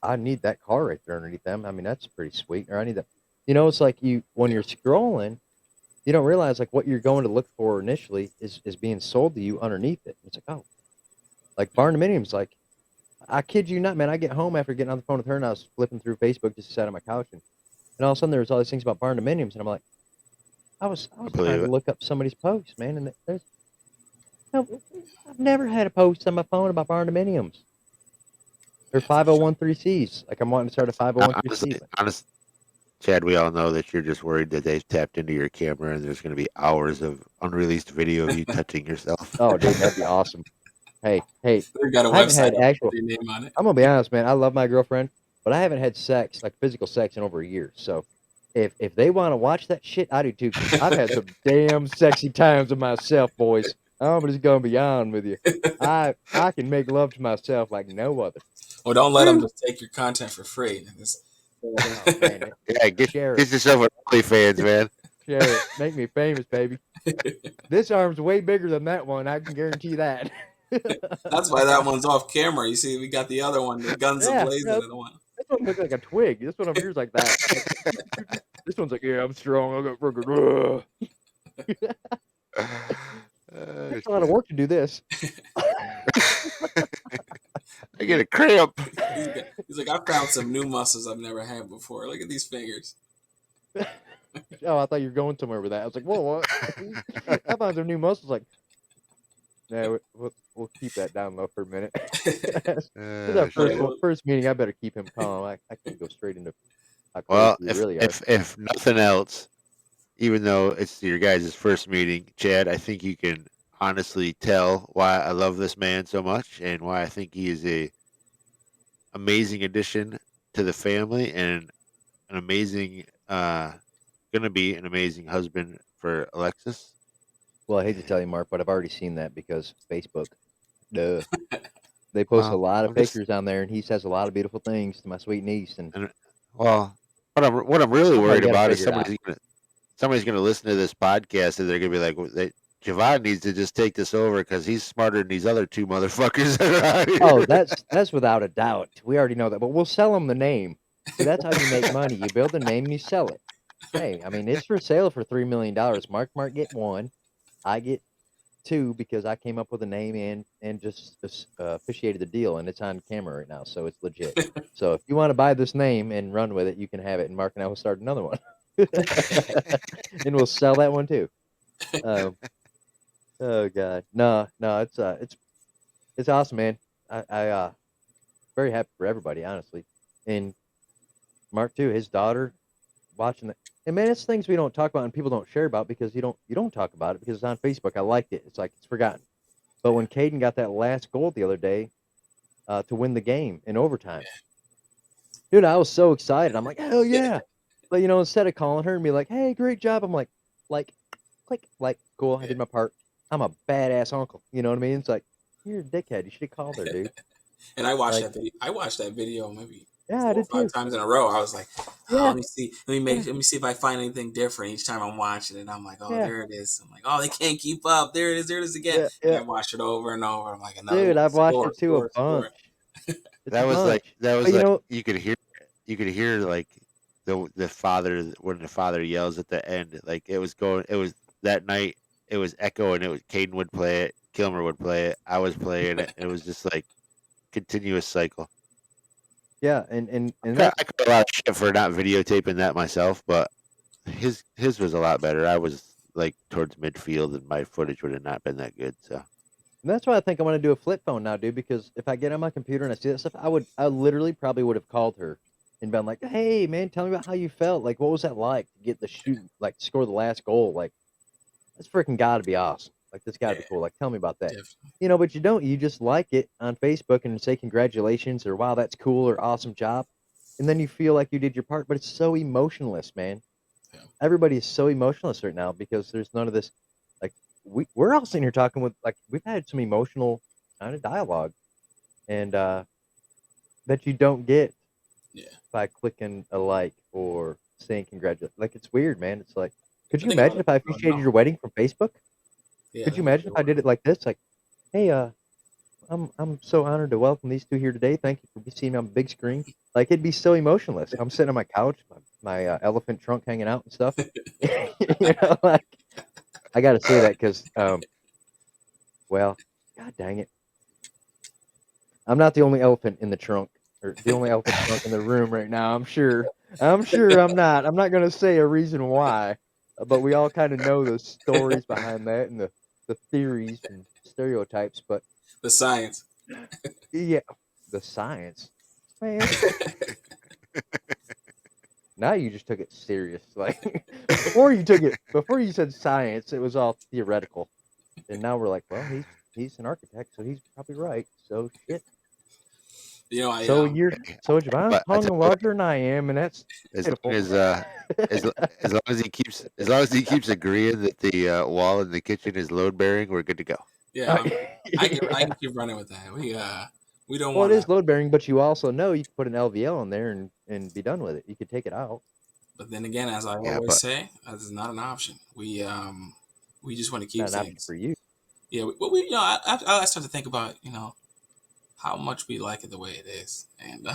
I need that car right there underneath them. I mean, that's pretty sweet. Or I need that. It's like when you're scrolling, you don't realize like what you're going to look for initially is being sold to you underneath it. It's like, oh, like barndominiums. Like, I kid you not, man. I get home after getting on the phone with her and I was flipping through Facebook just sat on my couch and all of a sudden there was all these things about barndominiums and I'm like, I was I trying believe to it. look up somebody's post, man, and there's no, I've never had a post on my phone about barndominiums or Yeah, for sure. 501(c)(3)s. Like I'm wanting to start a 501(c)(3). Honestly, Chad, we all know that you're just worried that they've tapped into your camera and there's going to be hours of unreleased video of you touching yourself. Oh, dude, that'd be awesome. Hey, They've got a I haven't website had up with actual. your name on it. I'm gonna be honest, man. I love my girlfriend, but I haven't had sex, like physical sex, in over a year. So, if they want to watch that shit, I do too. Because I've had some damn sexy times with myself, boys. I'm just gonna be on with you. I can make love to myself like no other. Well, don't let them Woo! just take your content for free. Oh man, Yeah, share it, get yourself an OnlyFans, man. share it. Make me famous, baby. This arm's way bigger than that one. I can guarantee that. That's why that one's off camera. You see, we got the other one, the guns Yeah, ablazing yeah. in the one. This one looks like a twig. This one over here's like that. Like, this one's like, yeah, I'm strong. I got freaking. Oh, Takes a lot of shit. work to do this. I get a cramp. He's like, I found some new muscles I've never had before. Look at these fingers. Oh, I thought you were going somewhere with that. I was like, whoa, what? I found some new muscles. Like, no, we'll keep that down low for a minute. This is our Oh, Okay, shit. first meeting. I better keep him calm. I can't go straight into how crazy Well, we really are. if nothing else, even though it's your guys' first meeting, Chad, I think you can honestly tell why I love this man so much and why I think he is a amazing addition to the family and an amazing gonna be an amazing husband for Alexis. Well, I hate to tell you, Mark, but I've already seen that because Facebook. Duh. They post a Well, lot of I'm just pictures on there, and he says a lot of beautiful things to my sweet niece, and and, well, what I'm really somehow we worried got to about is figure it out. somebody's gonna listen to this podcast and they're gonna be like, well, Jahvon needs to just take this over because he's smarter than these other two motherfuckers that are out Oh, here. that's without a doubt. We already know that, but we'll sell them the name. See, that's how you make money. You build a name and you sell it. Hey, I mean, it's for sale for $3 million. Mark get one, I get two because I came up with a name and just officiated the deal, and it's on camera right now, so it's legit. So if you want to buy this name and run with it, you can have it, and Mark and I will start another one, and we'll sell that one too. Um, oh God, no, it's awesome, man. I very happy for everybody, honestly, and Mark too. His daughter watching that, and man, it's things we don't talk about and people don't share about because you don't talk about it because it's on Facebook. I liked it. It's like it's forgotten. But when Caden got that last goal the other day to win the game in overtime, dude, I was so excited. I'm like, hell yeah! But instead of calling her and be like, hey, great job, I'm like, click, like, cool, I did my part. I'm a badass uncle. You know what I mean? It's like you're a dickhead. You should have called her, dude. And I watched Like, that video. I watched that video maybe yeah, I 4 or 5 did too. times in a row. I was like, oh, Yeah, let me see, yeah, let me see if I find anything different each time I'm watching it. I'm like, oh, yeah, there it is. I'm like, oh, they can't keep up. There it is again. yeah, And yeah. I watched it over and over. I'm like, another Dude, one. I've watched Score, it too a score, bunch. score. It's a bunch. That But was like you could hear like the father when the father yells at the end. Like it was that night. It was echoing. It was Caden would play it, Kilmer would play it, I was playing it. It was just like continuous cycle. yeah, and that's I got a lot of shit for not videotaping that myself, but his was a lot better. I was like towards midfield, and my footage would have not been that good. So And that's why I think I want to do a flip phone now, dude. Because if I get on my computer and I see that stuff, I literally probably would have called her and been like, "Hey, man, tell me about how you felt. Like, what was that like to get the shoot, like, score the last goal? Like, that's freaking got to be awesome. Like, this got to Yeah, be cool. Like, tell me about that. definitely. But you don't. You just like it on Facebook and say congratulations or wow, that's cool or awesome job, and then you feel like you did your part. But it's so emotionless, man. Yeah. Everybody is so emotionless right now because there's none of this. Like, we're all sitting here talking with like we've had some emotional kind of dialogue, and that you don't get Yeah. by clicking a like or saying congratulations. Like it's weird, man. It's like, could I you think a lot imagine of if I people don't officiated know. your wedding from Facebook? Yeah, I Could you think a lot of imagine if people I did don't. it like this? Like, hey, I'm so honored to welcome these two here today. Thank you for seeing me on the big screen. Like it'd be so emotionless. I'm sitting on my couch, my elephant trunk hanging out and stuff. Like I got to say that because, well, God dang it, I'm not the only elephant in the trunk or the only elephant trunk in the room right now. I'm sure. I'm sure I'm not. I'm not going to say a reason why, but we all kind of know the stories behind that and the theories and stereotypes. But The science. yeah, the science, man. Now you just took it serious. Like before you said science, it was all theoretical, and now we're like, well, he's an architect, so he's probably right. So shit. You know, I So you're Hey, so Jahvon's but I hung tell you larger than I am, and that's as long pitiful. as as long as he keeps agreeing that the wall in the kitchen is load bearing, we're good to go. yeah, I Yeah. can keep running with that. We don't Well, it want to. is load bearing, but you also know you can put an LVL in there and be done with it. You could take it out. But then again, as I Yeah, always but say, this is not an option. We just want to keep Not an option things. for you. Yeah, we you know, I start to think about how much we like it the way it is, and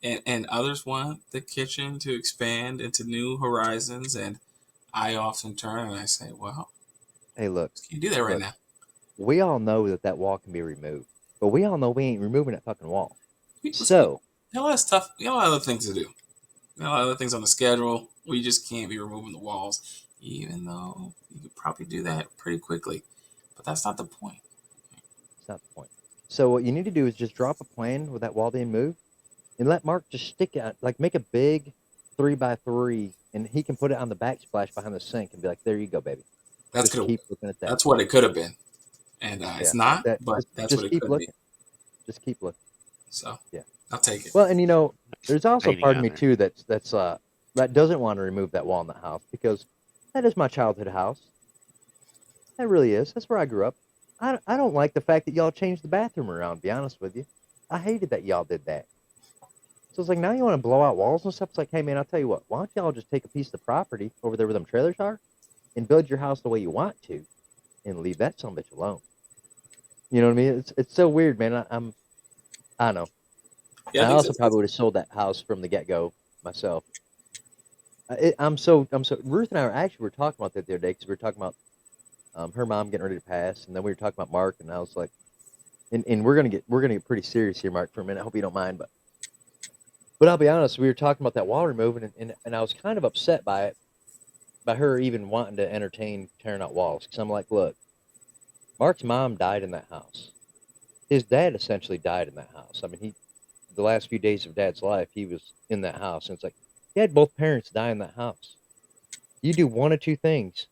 and others want the kitchen to expand into new horizons, and I often turn and I say, well, Hey, look, just can't do that right look. now. We all know that wall can be removed, but we all know we ain't removing that fucking wall. Listen, we So, got a lot of stuff. We got a lot of other things to do. We got a lot of other things on the schedule. We just can't be removing the walls, even though you could probably do that pretty quickly. But that's not the point. it's not the point. So what you need to do is just drop a plan with that wall being moved and let Mark just stick it, like make a big 3x3, and he can put it on the backsplash behind the sink and be like, "There you go, baby. That's Just could keep looking at that." That's what it could have been, and it's Yeah, not. that But just that's what just it keep could be. looking. Just keep looking. So Yeah. I'll take it. Well, and there's also a painting part of on me there. too that doesn't want to remove that wall in the house because that is my childhood house. That really is. That's where I grew up. I don't like the fact that y'all changed the bathroom around. To be honest with you, I hated that y'all did that. So it's like now you want to blow out walls and stuff. It's like, hey man, I'll tell you what. Why don't y'all just take a piece of the property over there where them trailers are and build your house the way you want to, and leave that son of a bitch alone. You know what I mean? It's so weird, man. I don't know. Yeah, I I think also probably would have sold that house from the get go myself. I'm so Ruth and I were talking about that the other day because we were talking about her mom getting ready to pass, and then we were talking about Mark, and I was like, and we're gonna get pretty serious here, Mark, for a minute. I hope you don't mind, but I'll be honest, we were talking about that wall removing, and I was kind of upset by it, by her even wanting to entertain tearing out walls, because I'm like, look, Mark's mom died in that house. His dad essentially died in that house. I mean, the last few days of Dad's life, he was in that house, and it's like he had both parents die in that house. You do one of two things: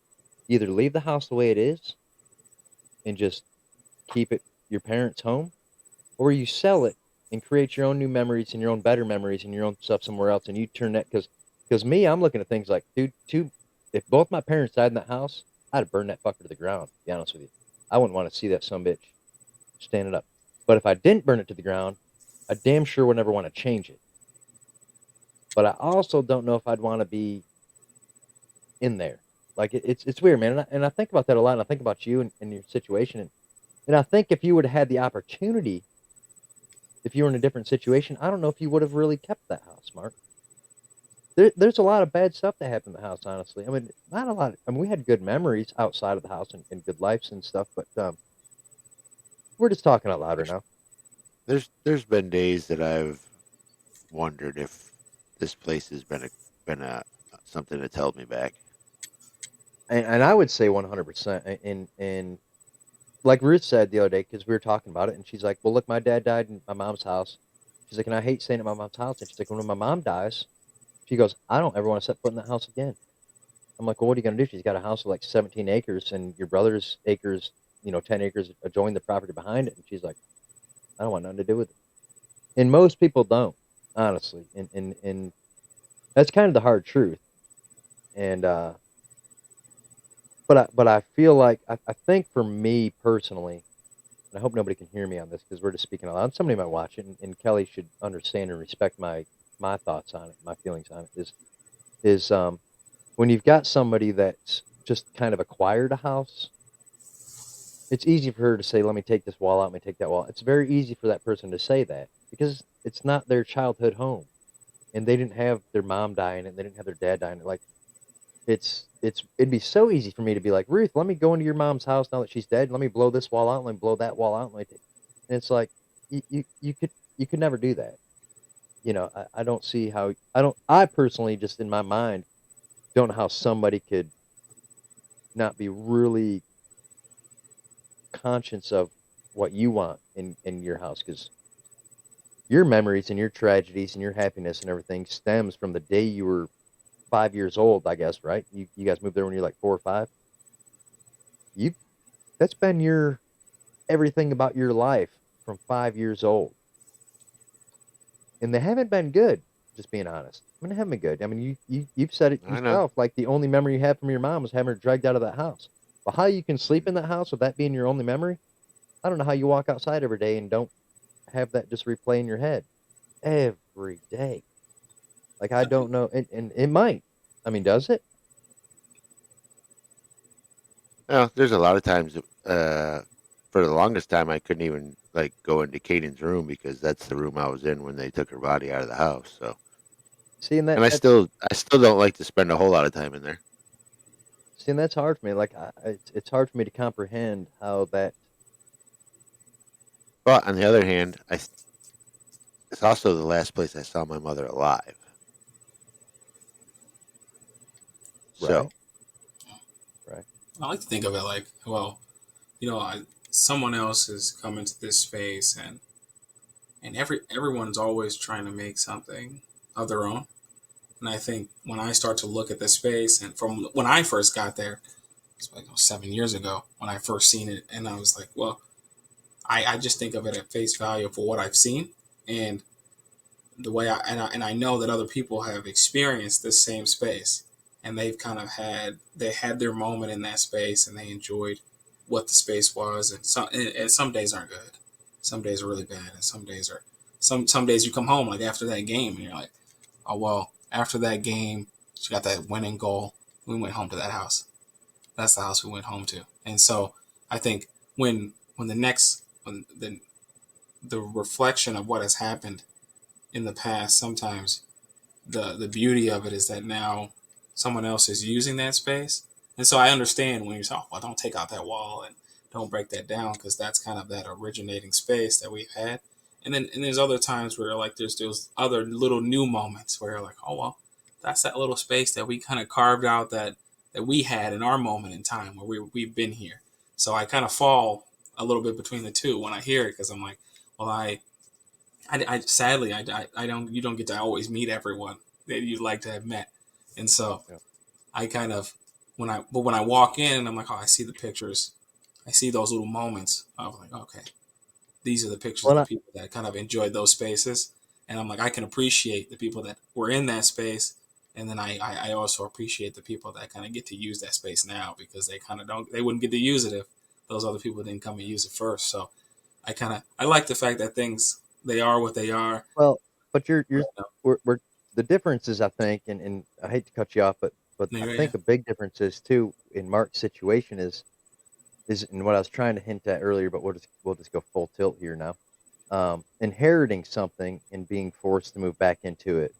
you either leave the house the way it is and just keep it your parents' home, or you sell it and create your own new memories and your own better memories and your own stuff somewhere else. And you turn that because me, I'm looking at things like, dude, if both my parents died in that house, I'd have burned that fucker to the ground. To be honest with you, I wouldn't want to see that some bitch standing up. But if I didn't burn it to the ground, I damn sure would never want to change it. But I also don't know if I'd want to be in there. Like it's weird, man. And I think about that a lot. And I think about you and your situation. And I think if you would have had the opportunity, if you were in a different situation, I don't know if you would have really kept that house, Mark. There's a lot of bad stuff that happened in the house, honestly. I mean, not a lot. I mean, we had good memories outside of the house and good lives and stuff, but we're just talking out loud right There's now. there's been days that I've wondered if this place has been a something that's held me back. And I would say 100%. And like Ruth said the other day, because we were talking about it, and she's like, "Well, look, my dad died in my mom's house." She's like, "And I hate staying at my mom's house." And she's like, "When my mom dies," she goes, "I don't ever want to set foot in that house again." I'm like, "Well, what are you gonna do?" She's got a house of like 17 acres, and your brother's acres, 10 acres adjoin the property behind it. And she's like, "I don't want nothing to do with it." And most people don't, honestly. And that's kind of the hard truth. And but I feel like I think for me personally, and I hope nobody can hear me on this because we're just speaking out loud. Somebody might watch it, and Kelly should understand and respect my thoughts on it, my feelings on it. Is when you've got somebody that's just kind of acquired a house, it's easy for her to say, "Let me take this wall out, let me take that wall." It's very easy for that person to say that because it's not their childhood home, and they didn't have their mom die in it, they didn't have their dad die in it. Like it'd be so easy for me to be like, Ruth, let me go into your mom's house now that she's dead. Let me blow this wall out. Let me blow that wall out. And it's like you could never do that. I don't see how I personally just in my mind don't know how somebody could not be really conscious of what you want in your house because your memories and your tragedies and your happiness and everything stems from the day you were 5 years old, I guess, right? You guys moved there when you're like 4 or 5. You That's been your everything about your life from 5 years old. And they haven't been good, just being honest. I mean, they haven't been good. I mean, you've said it I know. yourself. Like the only memory you have from your mom was having her dragged out of that house. But how you can sleep in that house with that being your only memory? I don't know how you walk outside every day and don't have that just replay in your head every day. Like I don't know, and it might. I mean, does it? Well, there's a lot of times. For the longest time, I couldn't even like go into Caden's room because that's the room I was in when they took her body out of the house. So, See, and and I still don't like to spend a whole lot of time in there. that's hard for me. Like it's hard for me to comprehend how that. But on the other hand, it's also the last place I saw my mother alive. Right, So, right. I like to think of it like, well, someone else has come into this space, and everyone's always trying to make something of their own. And I think when I start to look at the space, and from when I first got there, it's like 7 years ago when I first seen it, and I was like, well, I just think of it at face value for what I've seen, and the way I know that other people have experienced this same space, and they've kind of had their moment in that space, and they enjoyed what the space was, and some days aren't good, some days are really bad, and some days are some days you come home like after that game, and you're like, oh well, after that game, she got that winning goal, we went home to that house. That's the house we went home to, and so I think when the reflection of what has happened in the past, sometimes the beauty of it is that now someone else is using that space. And so I understand when you say, oh, well, don't take out that wall and don't break that down, because that's kind of that originating space that we've had. And there's other times where like there's those other little new moments where you're like, oh well, that's that little space that we kind of carved out that we had in our moment in time where we've been here. So I kind of fall a little bit between the two when I hear it, because I'm like, well, I sadly I don't you don't get to always meet everyone that you'd like to have met, and so Yeah. I kind of when I walk in, I'm like, oh, I see the pictures, I see those little moments of like, okay, these are the pictures of Well, the people that kind of enjoyed those spaces, and I'm like, I can appreciate the people that were in that space, and then I also appreciate the people that kind of get to use that space now, because they kind of don't they wouldn't get to use it if those other people didn't come and use it first. So I like the fact that things they are what they are. well, but you're But no, we're the difference is, I think, and I hate to cut you off, but I no, yeah, think a big difference is too in Mark's situation is and what I was trying to hint at earlier, but we'll just go full tilt here now. Inheriting something and being forced to move back into it,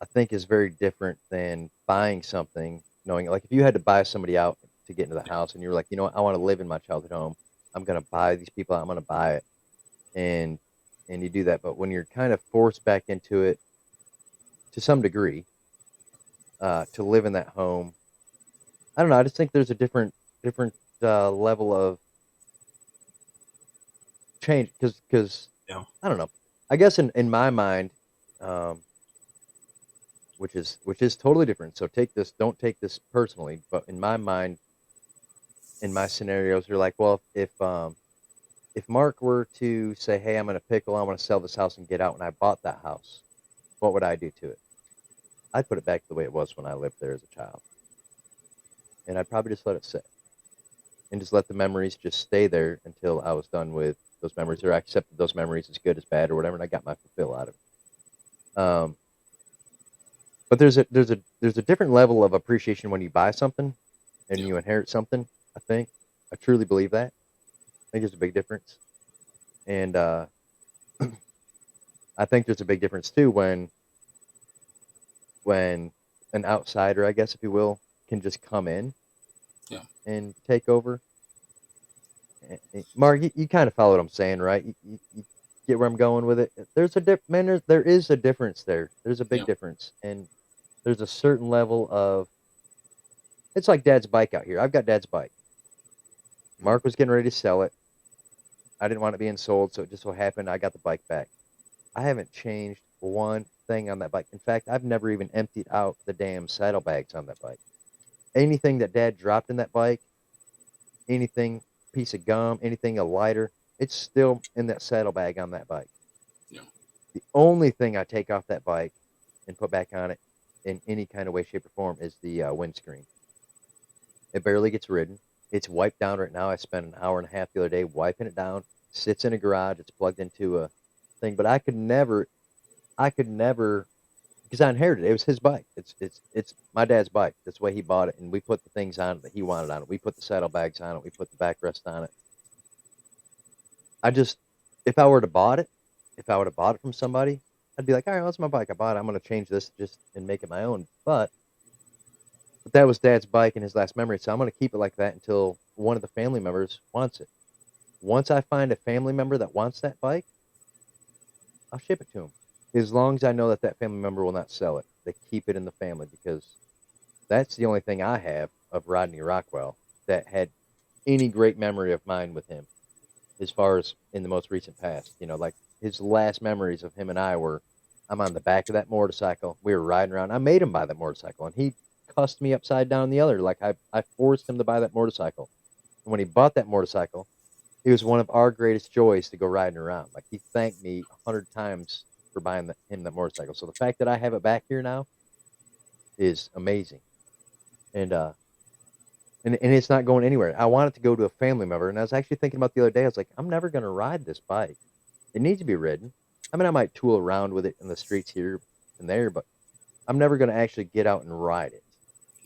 I think, is very different than buying something, knowing like if you had to buy somebody out to get into the house and you were like, you know what, I want to live in my childhood home. I'm gonna buy these people out, I'm gonna buy it. And you do that. But when you're kind of forced back into it to some degree, to live in that home, I don't know. I just think there's a different level of change because yeah, I don't know. I guess in my mind, um, which is totally different. So don't take this personally, but in my mind, in my scenarios, you're like, well, if Mark were to say, hey, I'm in a pickle, I want to sell this house and get out, and I bought that house, what would I do to it? I'd put it back the way it was when I lived there as a child. and I'd probably just let it sit and just let the memories just stay there until I was done with those memories, or I accepted those memories as good as bad or whatever, and I got my fulfill out of it. But there's a different level of appreciation when you buy something and Yeah. you inherit something. I think I truly believe that. I think there's a big difference, and I think there's a big difference too when an outsider, I guess if you will, can just come in Yeah. and take over. Mark, you kind of follow what I'm saying, right? You get where I'm going with it. There's a man. There is a difference there. There's a big Yeah. difference, and there's a certain level of. It's like Dad's bike out here. I've got Dad's bike. Mm. Mark was getting ready to sell it. I didn't want it being sold, so it just so happened I got the bike back. I haven't changed one thing on that bike. In fact, I've never even emptied out the damn saddlebags on that bike. Anything that Dad dropped in that bike, anything, piece of gum, anything, a lighter, it's still in that saddlebag on that bike. Yeah. The only thing I take off that bike and put back on it in any kind of way, shape, or form is the windscreen. It barely gets ridden. It's wiped down right now. I spent an hour and a half the other day wiping it down. Sits in a garage. It's plugged into a thing, but I could never, because I inherited it. It was his bike. It's my dad's bike. That's the way he bought it, and we put the things on it that he wanted on it. We put the saddlebags on it. We put the backrest on it. I just, if I were to bought it, if I would have bought it from somebody, I'd be like, all right, well, that's my bike. I bought it. I'm going to change this just and make it my own. But that was Dad's bike and his last memory, so I'm going to keep it like that until one of the family members wants it. Once I find a family member that wants that bike, I'll ship it to them. As long as I know that that family member will not sell it, they keep it in the family because that's the only thing I have of Rodney Rockwell that had any great memory of mine with him as far as in the most recent past. You know, like his last memories of him and I were I'm on the back of that motorcycle. We were riding around. I made him buy that motorcycle and he cussed me upside down the other. Like I forced him to buy that motorcycle. And when he bought that motorcycle, it was one of our greatest joys to go riding around. Like he thanked me 100 times for buying him that motorcycle. So the fact that I have it back here now is amazing. And and it's not going anywhere. I want it to go to a family member. And I was actually thinking about the other day. I was like, I'm never going to ride this bike. It needs to be ridden. I mean, I might tool around with it in the streets here and there, but I'm never going to actually get out and ride it.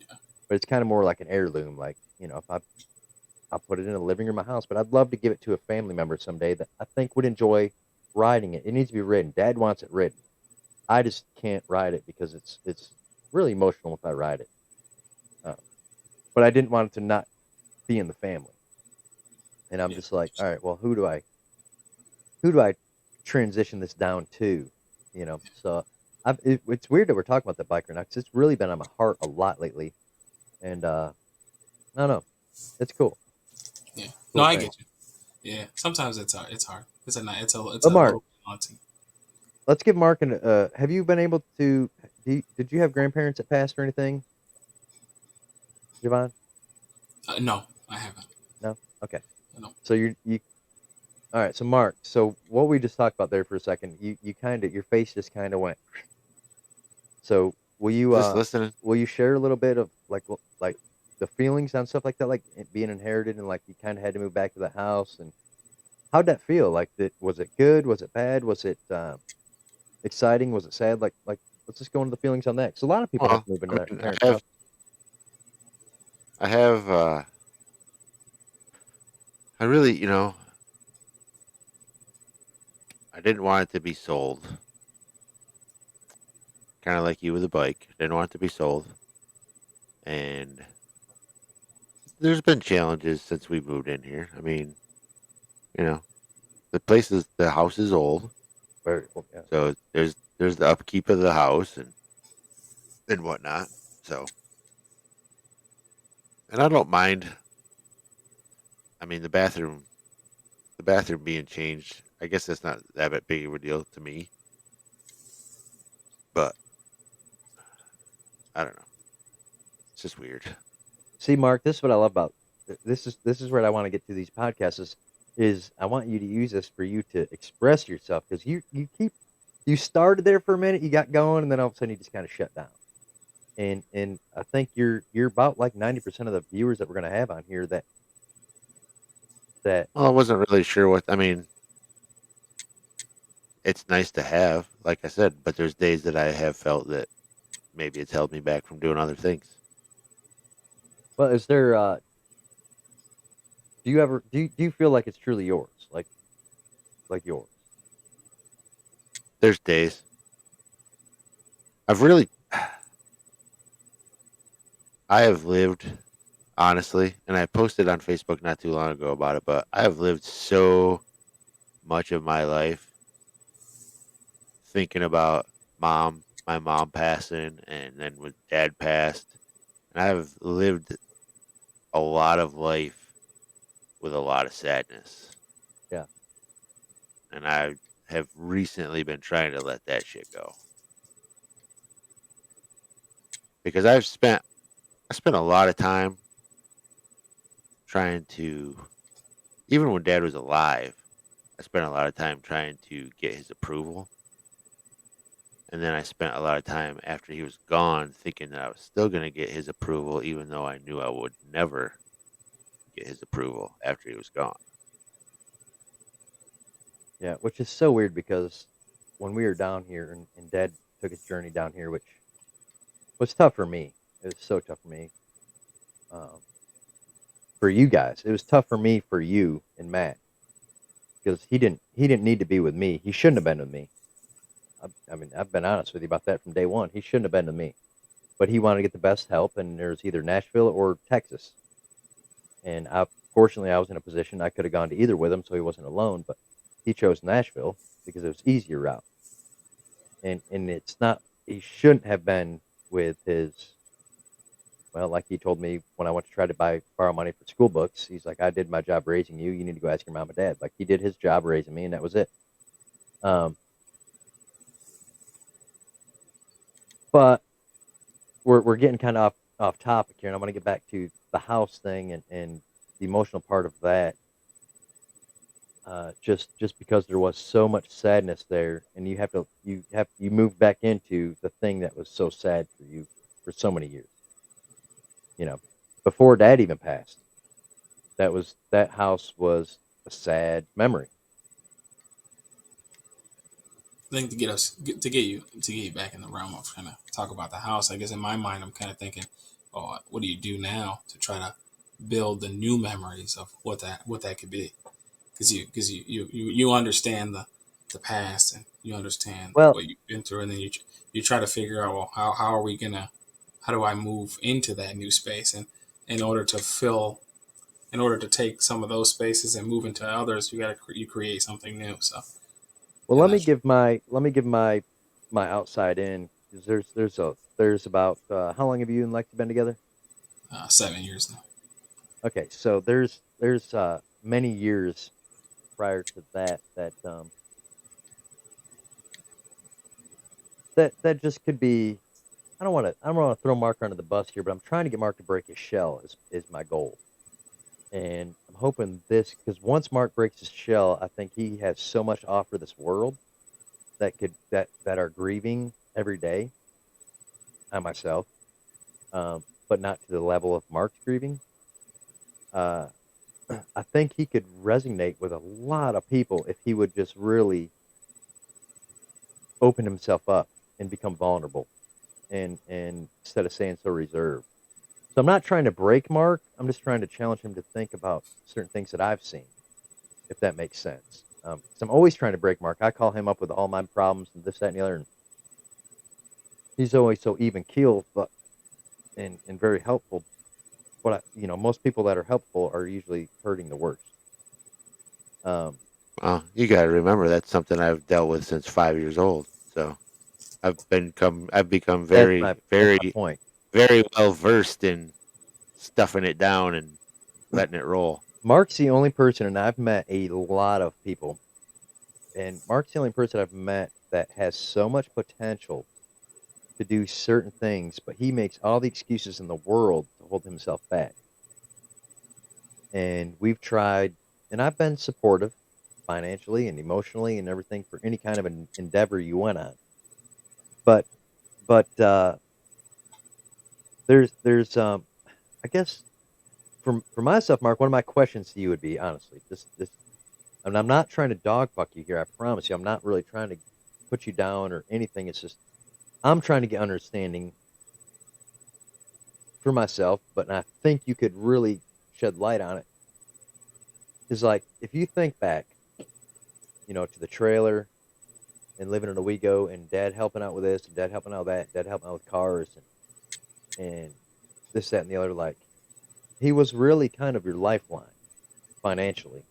Yeah. But it's kind of more like an heirloom. Like, you know, if I'll put it in a living room of my house, but I'd love to give it to a family member someday that I think would enjoy riding it. It needs to be ridden. Dad wants it ridden. I just can't ride it because it's really emotional if I ride it. Uh, but I didn't want it to not be in the family. And I'm Yeah. just like, all right, well, who do I transition this down to? You know, so it's weird that we're talking about the bike right now because it's really been on my heart a lot lately. And I don't know, it's cool, Yeah. No, cool I thing. get you. Yeah. Sometimes it's hard. It's hard. It's But a Mark, little daunting. let's give Mark an. Have you been able to? Did you have grandparents that passed or anything, Jahvon? No, I haven't. No. Okay. No. So you. All right. So Mark. So what we just talked about there for a second, you kind of your face just kind of went. So Just listening. will you share a little bit of like the feelings on stuff like that, like it being inherited and like you kind of had to move back to the house and how'd that feel? Like that was it good? Was it bad? Was it exciting? Was it sad? Like let's just go into the feelings on that. Because a lot of people have Well, to move into I their mean, parents' house. I have, I really, I didn't want it to be sold. Kind of like you with the bike. Didn't want it to be sold. And there's been challenges since we moved in here. I mean, you know, the house is old, Very well, yeah. so there's the upkeep of the house and whatnot. So, and I don't mind. I mean, the bathroom being changed. I guess that's not that big of a deal to me, but I don't know. It's just weird. See, Mark, this is what I love about this is where I want to get to these podcasts is I want you to use this for you to express yourself because you started there for a minute, you got going, and then all of a sudden you just kind of shut down. and I think you're about like 90% of the viewers that we're gonna have on here that Well, I wasn't really sure what. I mean, it's nice to have, like I said, but there's days that I have felt that maybe it's held me back from doing other things. well, is there do you ever do you feel like it's truly yours? Like yours? There's days I've really, I have lived honestly, and I posted on Facebook not too long ago about it, but I have lived so much of my life thinking about my mom passing, and then when dad passed, and I've lived a lot of life with a lot of sadness, Yeah. and I have recently been trying to let that shit go because I spent a lot of time trying to, even when dad was alive, I spent a lot of time trying to get his approval. And then I spent a lot of time after he was gone thinking that I was still going to get his approval, even though I knew I would never get his approval after he was gone. Yeah, which is so weird because when we were down here and Dad took his journey down here, which was tough for me. It was so tough for me. Um, for you guys, it was tough for me for you and Matt because he didn't need to be with me. He shouldn't have been with me. I mean, I've been honest with you about that from day one. He shouldn't have been with me, but he wanted to get the best help, and there's either Nashville or Texas. And fortunately, I was in a position I could have gone to either with him, so he wasn't alone. But he chose Nashville because it was easier route, and it's not. He shouldn't have been with his. Well, like he told me when I went to try to borrow money for school books, he's like, "I did my job raising you. You need to go ask your mom and dad." Like he did his job raising me, and that was it. Um, but we're getting kind of off topic here, and I want to get back to the house thing and the emotional part of that. Just because there was so much sadness there, and you move back into the thing that was so sad for you for so many years. You know, before Dad even passed, that house was a sad memory. I think to get you back in the realm of kind of talk about the house. I guess in my mind, I'm kind of thinking, oh, what do you do now to try to build the new memories of what that could be? Because you understand the past and you understand Well, what you've been through, and then you try to figure out, well, how are we gonna, how do I move into that new space, and in order to fill, in order to take some of those spaces and move into others, you create something new. So well, and let me that's give my outside in because there's about how long have you and Lexi been together? 7 years now. Okay, so there's many years prior to that just could be. I don't want to throw Mark under the bus here, but I'm trying to get Mark to break his shell is my goal, and I'm hoping this because once Mark breaks his shell, I think he has so much to offer this world that are grieving every day. I myself, but not to the level of Mark's grieving. Uh, I think he could resonate with a lot of people if he would just really open himself up and become vulnerable and instead of saying so reserved. So I'm not trying to break Mark. I'm just trying to challenge him to think about certain things that I've seen, if that makes sense. 'Cause I'm always trying to break Mark. I call him up with all my problems and this, that, and the other, and he's always so even keeled, but and very helpful. But most people that are helpful are usually hurting the worst. Um, Well, you got to remember that's something I've dealt with since 5 years old. So I've become that's my point. very well versed in stuffing it down and letting it roll. Mark's the only person, and I've met a lot of people, and Mark's the only person I've met that has so much potential to do certain things, but he makes all the excuses in the world to hold himself back. And we've tried, and I've been supportive financially and emotionally and everything for any kind of an endeavor you went on. But but there's I guess for myself, Mark, one of my questions to you would be honestly, this, and I'm not trying to dog fuck you here. I promise you, I'm not really trying to put you down or anything. It's just I'm trying to get understanding for myself, but I think you could really shed light on it. Is like if you think back, to the trailer and living in a WeGo and dad helping out with this and dad helping out with that, dad helping out with cars and this, that, and the other. Like he was really kind of your lifeline financially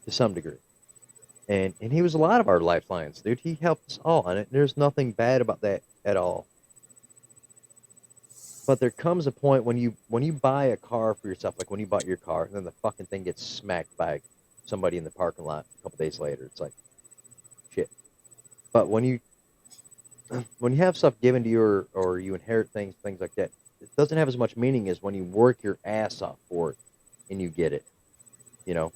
to some degree. And he was a lot of our lifelines, dude. He helped us all, and there's nothing bad about that at all. But there comes a point when you buy a car for yourself, like when you bought your car, and then the fucking thing gets smacked by somebody in the parking lot a couple days later. It's like shit. But when you have stuff given to you or you inherit things like that, it doesn't have as much meaning as when you work your ass off for it and you get it. You know,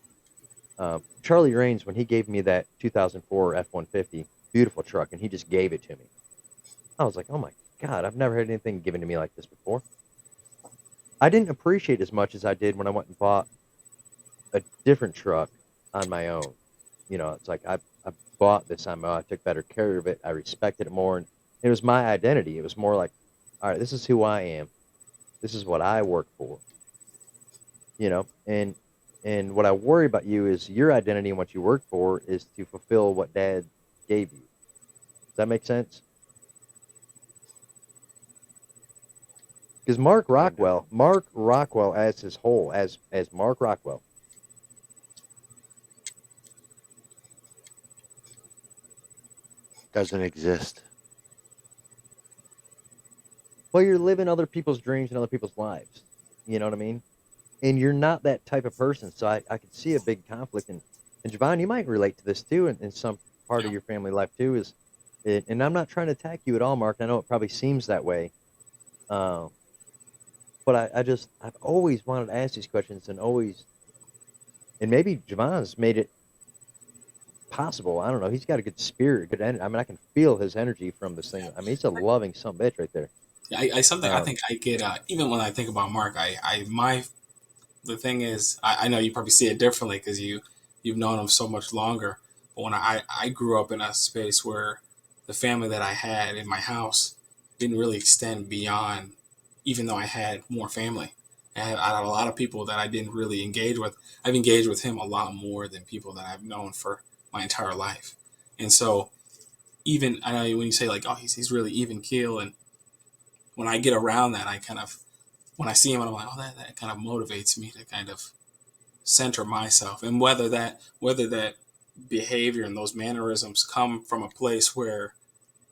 Charlie Raines, when he gave me that 2004 F-150, beautiful truck, and he just gave it to me, I was like, oh my God, I've never had anything given to me like this before. I didn't appreciate as much as I did when I went and bought a different truck on my own. It's like I bought this on my own. I took better care of it. I respected it more. And it was my identity. It was more like, all right, this is who I am. This is what I work for. And what I worry about you is your identity and what you work for is to fulfill what dad gave you. Does that make sense? Because Kind of. Mark Rockwell as his whole, as Mark Rockwell, Doesn't exist. well, you're living other people's dreams and other people's lives. You know what I mean? And you're not that type of person. So I could see a big conflict. And Jahvon, you might relate to this too in some part of Yeah. your family life too. And I'm not trying to attack you at all, Mark. I know it probably seems that way. Um, but I've always wanted to ask these questions and maybe Javon's made it possible. I don't know. He's got a good spirit, good energy. I mean, I can feel his energy from this thing. I mean, he's a loving son bitch right there. I something I Um, think I get even when I think about Mark, I my the thing is I know you probably see it differently because you've known him so much longer. But when I grew up in a space where the family that I had in my house didn't really extend beyond, even though I had more family. I had a lot of people that I didn't really engage with. I've engaged with him a lot more than people that I've known for my entire life. And so even I know when you say like, oh, he's really even keel, and when I get around that, I kind of when I see him, I'm like, oh, that kind of motivates me to kind of center myself, and whether that behavior and those mannerisms come from a place where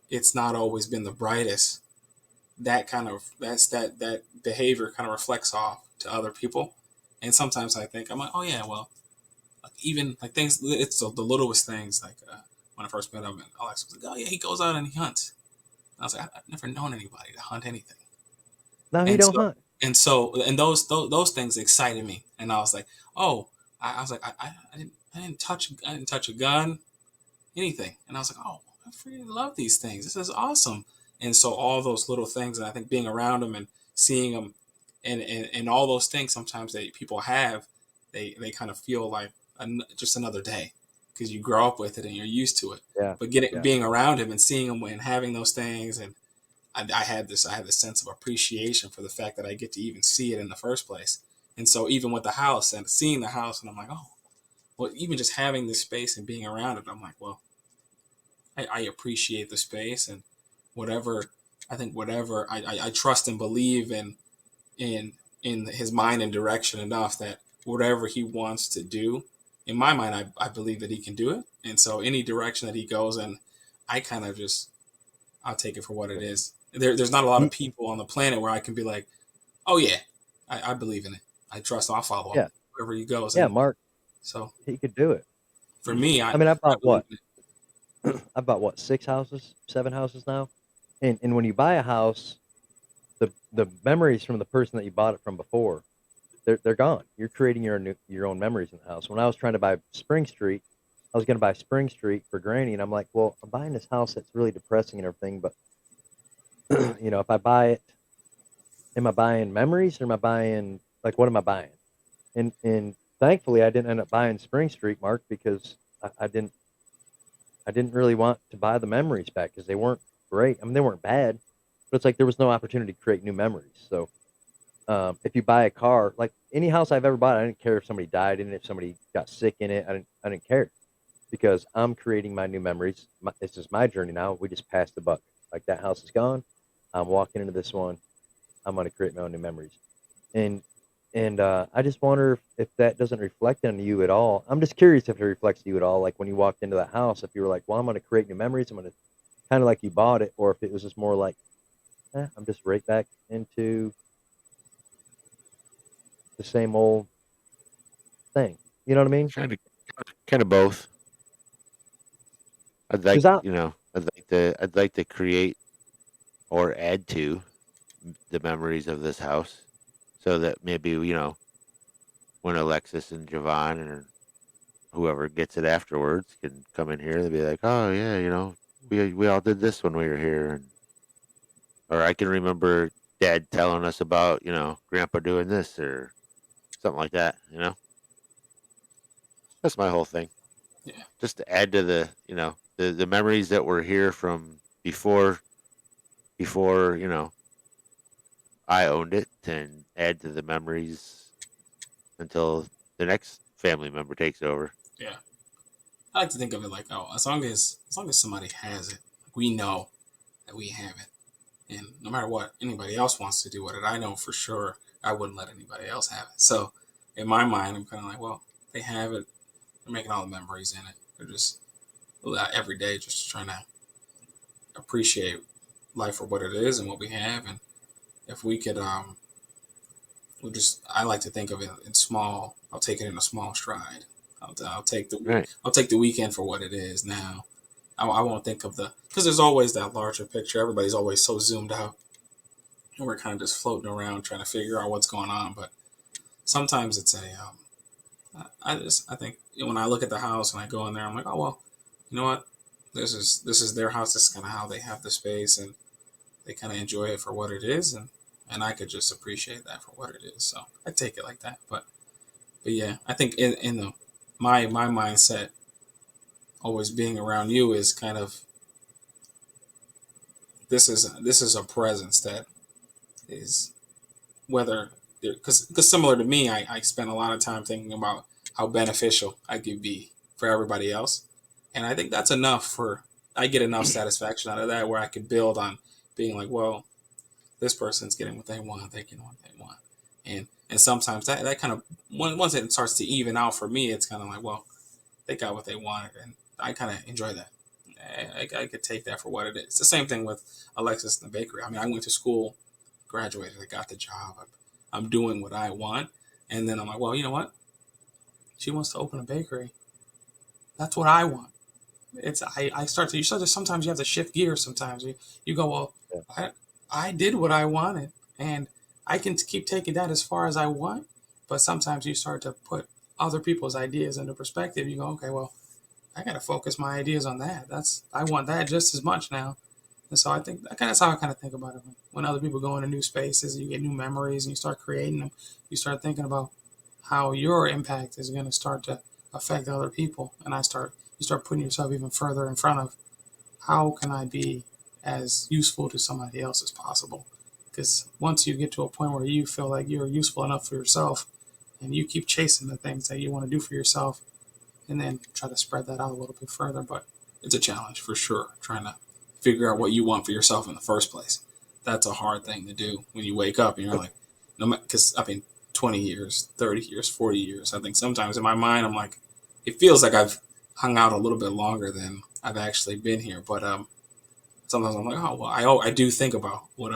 it's not always been the brightest, that behavior kind of reflects off to other people. And sometimes I think I'm like, oh yeah, well, like even like things, it's the littlest things. Like when I first met him, and Alex was like, oh yeah, he goes out and he hunts. And I was like, I've never known anybody to hunt anything. no, he and don't so hunt. and those things excited me, and I was like, oh, I was like, I didn't touch a gun, anything, and I was like, oh, I freaking love these things. This is awesome. And so all those little things, and I think being around them and seeing them, and all those things sometimes that people have, they kind of feel like just another day because you grow up with it and you're used to it. Yeah, But yeah. being around him and seeing him and having those things, and I had this sense of appreciation for the fact that I get to even see it in the first place. And so even with the house and seeing the house, and I'm like, oh, well, even just having this space and being around it, I'm like, well, I appreciate the space, and whatever whatever I trust and believe in in his mind and direction enough that whatever he wants to do, in my mind, I believe that he can do it. And so any direction that he goes in, I kind of just I'll take it for what it is. There's not a lot of He, people on the planet where I can be like, oh yeah, I believe in it. I trust. I'll follow him yeah, wherever he goes. yeah, And Mark, so he could do it. for me, I mean, I I bought believe what? in it. I bought what? 6 houses, 7 houses now. And when you buy a house, the memories from the person that you bought it from before, they're gone. You're creating your own memories in the house. When I was trying to buy Spring Street, I was going to buy Spring Street for Granny, and I'm like, well, I'm buying this house that's really depressing and everything, but if I buy it am I buying memories or am I buying, like, what am I buying? And thankfully I didn't end up buying Spring Street, Mark, because I didn't really want to buy the memories back because they weren't great. I mean, they weren't bad, but it's like there was no opportunity to create new memories. So if you buy a car, like any house I've ever bought, I didn't care if somebody died in it, if somebody got sick in it. I didn't care because I'm creating my new memories. This is my journey now. We just passed the buck. Like that house is gone. I'm walking into this one. I'm going to create my own new memories. And I just wonder if that doesn't reflect on you at all. I'm just curious if it reflects on you at all. Like when you walked into that house, if you were like, well, I'm going to create new memories. I'm going to kind of like you bought it, or if it was just more like, I'm just right back into the same old thing. You know what I mean? Kind of both. Because I, I'd like to create or add to the memories of this house, so that maybe when Alexis and Jahvon or whoever gets it afterwards can come in here, they'll be like, oh yeah, we all did this when we were here, and or I can remember Dad telling us about Grandpa doing this or something like that. That's my whole thing. Yeah, Just to add to the memories that were here from before I owned it, and add to the memories until the next family member takes over. yeah. I like to think of it like, oh, as long as somebody has it, we know that we have it, and no matter what anybody else wants to do with it, I know for sure I wouldn't let anybody else have it. So in my mind, I'm kind of like, well, they have it. They're making all the memories in it. They're just every day just trying to appreciate life for what it is and what we have, and if we could, we'll just. I like to think of it in small. I'll take it in a small stride. I'll take Right. I'll take the weekend for what it is now. I won't think of because there's always that larger picture. Everybody's always so zoomed out, and we're kind of just floating around trying to figure out what's going on. But sometimes it's I think when I look at the house and I go in there, I'm like, oh well, you know what? This is their house. This is kind of how they have the space, and they kind of enjoy it for what it is, and I could just appreciate that for what it is. So I take it like that. But yeah, I think in the my mindset, always being around you is kind of this is a presence that is whether because similar to me, I spend a lot of time thinking about how beneficial I could be for everybody else, and I think that's enough for I get enough satisfaction out of that where I could build on being like, well, this person's getting what they want, they get what they want, and sometimes that kind of once it starts to even out for me, it's kind of like, well, they got what they wanted, and I kind of enjoy that. I could take that for what it is. It's the same thing with Alexis and the bakery. I mean, I went to school, graduated, I got the job. I'm doing what I want, and then I'm like, well, you know what? She wants to open a bakery. That's what I want. I start to you start to sometimes you have to shift gears. Sometimes you go, well, yeah, I did what I wanted, and I can keep taking that as far as I want. But sometimes you start to put other people's ideas into perspective. You go, okay, well, I got to focus my ideas on that. I want that just as much now. And so I think that's how I kind of think about it. When other people go into new spaces, you get new memories and you start creating them. You start thinking about how your impact is going to start to affect other people. And you start putting yourself even further in front of how can I be as useful to somebody else as possible? Because once you get to a point where you feel like you're useful enough for yourself and you keep chasing the things that you want to do for yourself, and then try to spread that out a little bit further. But it's a challenge for sure, trying to figure out what you want for yourself in the first place. That's a hard thing to do when you wake up and you're like, no, because I mean, 20 years, 30 years, 40 years. I think sometimes in my mind, I'm like, it feels like I've hung out a little bit longer than I've actually been here. But sometimes I'm like, oh, well, I do think about what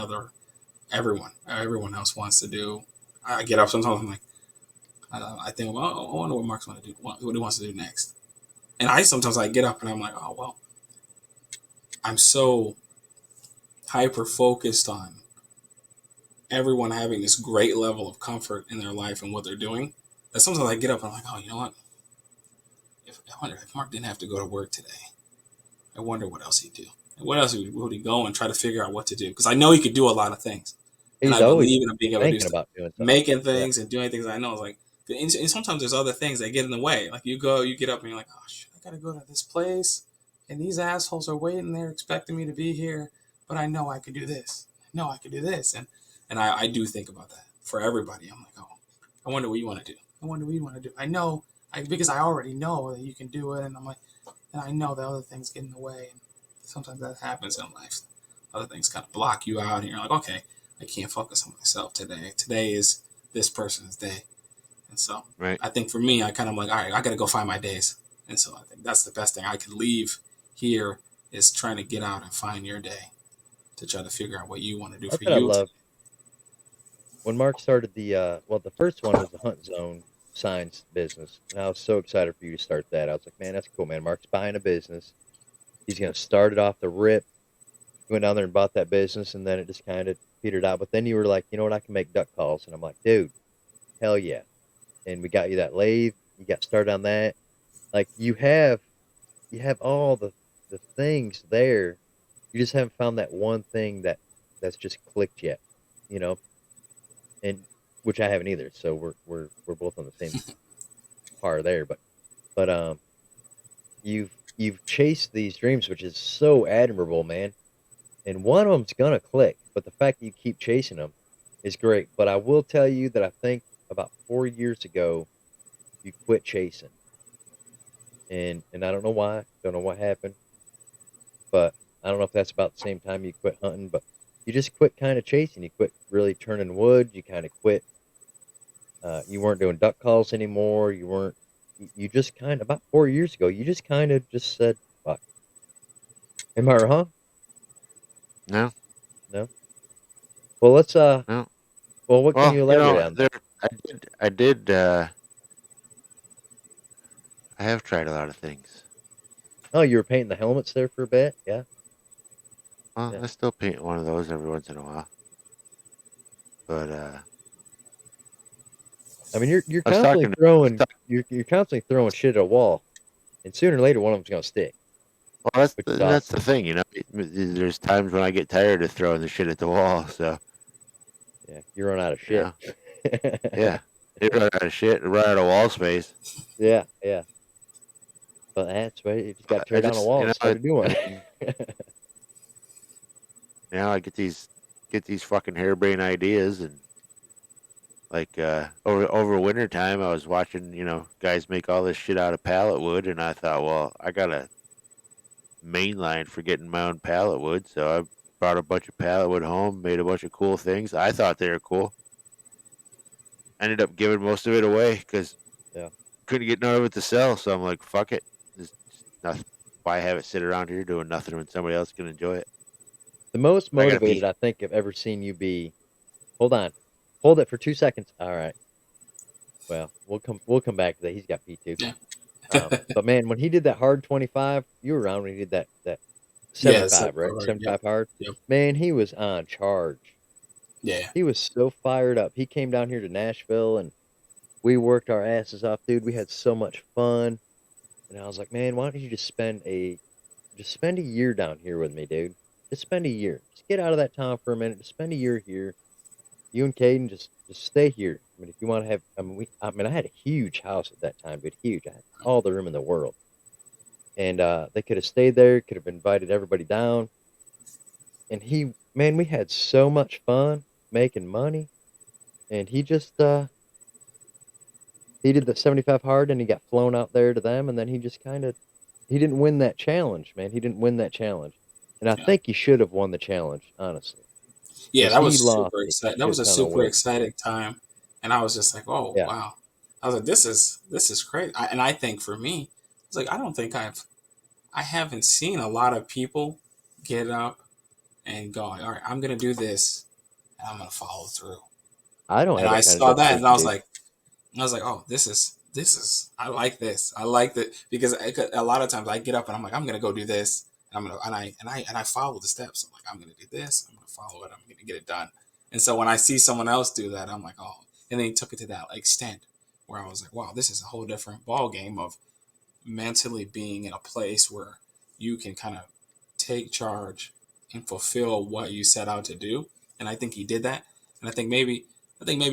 everyone else wants to do. I get up sometimes, I'm like, I think, well, I wonder what Mark's going to do, what he wants to do next. And I sometimes I get up and I'm like, oh, well, I'm so hyper focused on everyone having this great level of comfort in their life and what they're doing that sometimes I get up and I'm like, oh, you know what? I wonder if Mark didn't have to go to work today. I wonder what else he'd do. And what else would he go and try to figure out what to do? Because I know he could do a lot of things. And He's I always believe in being able to do thinking stuff, about doing something. making Yeah. things and doing things. I know, like, and sometimes there's other things that get in the way. Like you get up and you're like, oh shit, I gotta go to this place, and these assholes are waiting there expecting me to be here, but I know I could do this. I know I could do this, and I do think about that for everybody. I'm like, oh, I wonder what you want to do. I wonder what you want to do. I know, because I already know that you can do it, and I'm like, and I know that other things get in the way, and sometimes that happens in life. Other things kind of block you out, and you're like, okay, I can't focus on myself today. Today is this person's day. And so Right. I think for me, I kind of like, all right, I got to go find my days. And so I think that's the best thing I could leave here is trying to get out and find your day to try to figure out what you want to do That's for what I you love. today. When Mark started the first one was the Hunt Zone signs business, and I was so excited for you to start that. I was like, man, that's cool, man. Mark's buying a business. He's gonna start it off the rip. He went down there and bought that business, and then it just kind of petered out. But then you were like, you know what, I can make duck calls, and I'm like, dude, hell yeah. And we got you that lathe. You got started on that. Like you have all the things there. You just haven't found that one thing that's just clicked yet, you know, and which I haven't either. So we're both on the same par there. But you've chased these dreams, which is so admirable, man. And one of them's gonna click, but the fact that you keep chasing them is great. But I will tell you that I think about 4 years ago you quit chasing, and I don't know why, don't know what happened, but I don't know if that's about the same time you quit hunting, but you just quit kind of chasing. You quit really turning wood. You kind of quit. You weren't doing duck calls anymore. You weren't. You just kind of about 4 years ago. You just kind of just said, "Fuck." Am I wrong? No, No. Well, let's. no. Well, what can Well, you elaborate on there. that? I did. I have tried a lot of things. Oh, you were painting the helmets there for a bit. Yeah. Well, Yeah. I still paint one of those every once in a while. But I mean, you're I was constantly talking to. I was throwing. talking, You're constantly throwing shit at a wall, and sooner or later one of them's gonna stick, well, which is that's awesome. the thing. There's times when I get tired of throwing the shit at the wall. So Yeah, you run out of you shit. know, yeah, you run out of shit, run out of wall space. Yeah, yeah. But that's right. You just got to tear I down a just, wall and start a new one. and now I get these fucking harebrained ideas and like over winter time I was watching, guys make all this shit out of pallet wood and I thought, well, I got a main line for getting my own pallet wood, so I brought a bunch of pallet wood home, made a bunch of cool things. I thought they were cool. Ended up giving most of it away because Yeah. couldn't get none of it to sell. So I'm like, fuck it. Just not, why have it sit around here doing nothing when somebody else can enjoy it? The most But I gotta motivated pee. I think I've ever seen you be. Hold on. Hold it for 2 seconds. All right. Well, we'll come back to that. He's got P2. Yeah. But man, when he did that hard 25, you were around when he did that Yeah. So, 75, right? yep. 75 hard. Yep. Man, he was on charge. Yeah. He was so fired up. He came down here to Nashville and we worked our asses off, dude. We had so much fun. And I was like, man, why don't you just spend a year down here with me, dude? Just spend a year. Just get out of that town for a minute. Just spend a year here. You and Caden just stay here. I mean, if you want to have, I had a huge house at that time, dude, huge. I had all the room in the world, and they could have stayed there. Could have invited everybody down. And man, we had so much fun making money. And he did the 75 hard, and he got flown out there to them, and then he just kind of he didn't win that challenge, man. He didn't win that challenge, and I Yeah. think he should have won the challenge, honestly, Yeah. because That he was lost super it. He exciting. That should was have a gone on super winning. exciting time, and I was just like, oh Yeah, wow. I was like, this is crazy. And I think for me, it's like I don't think I haven't seen a lot of people get up and go, all right, I'm gonna do this, and I'm gonna follow through. I don't And have I that kind of saw that, and dedication, dude. I was like, oh, this is. I like this. I like that because a lot of times I get up and I'm like, I'm gonna go do this, and I'm gonna and I follow the steps. I'm like, I'm gonna do this. I'm gonna follow it. I'm gonna get it done. And so when I see someone else do that, I'm like, oh. And then he took it to that extent where I was like, wow, this is a whole different ball game of mentally being in a place where you can kind of take charge and fulfill what you set out to do. And I think he did that. And I think maybe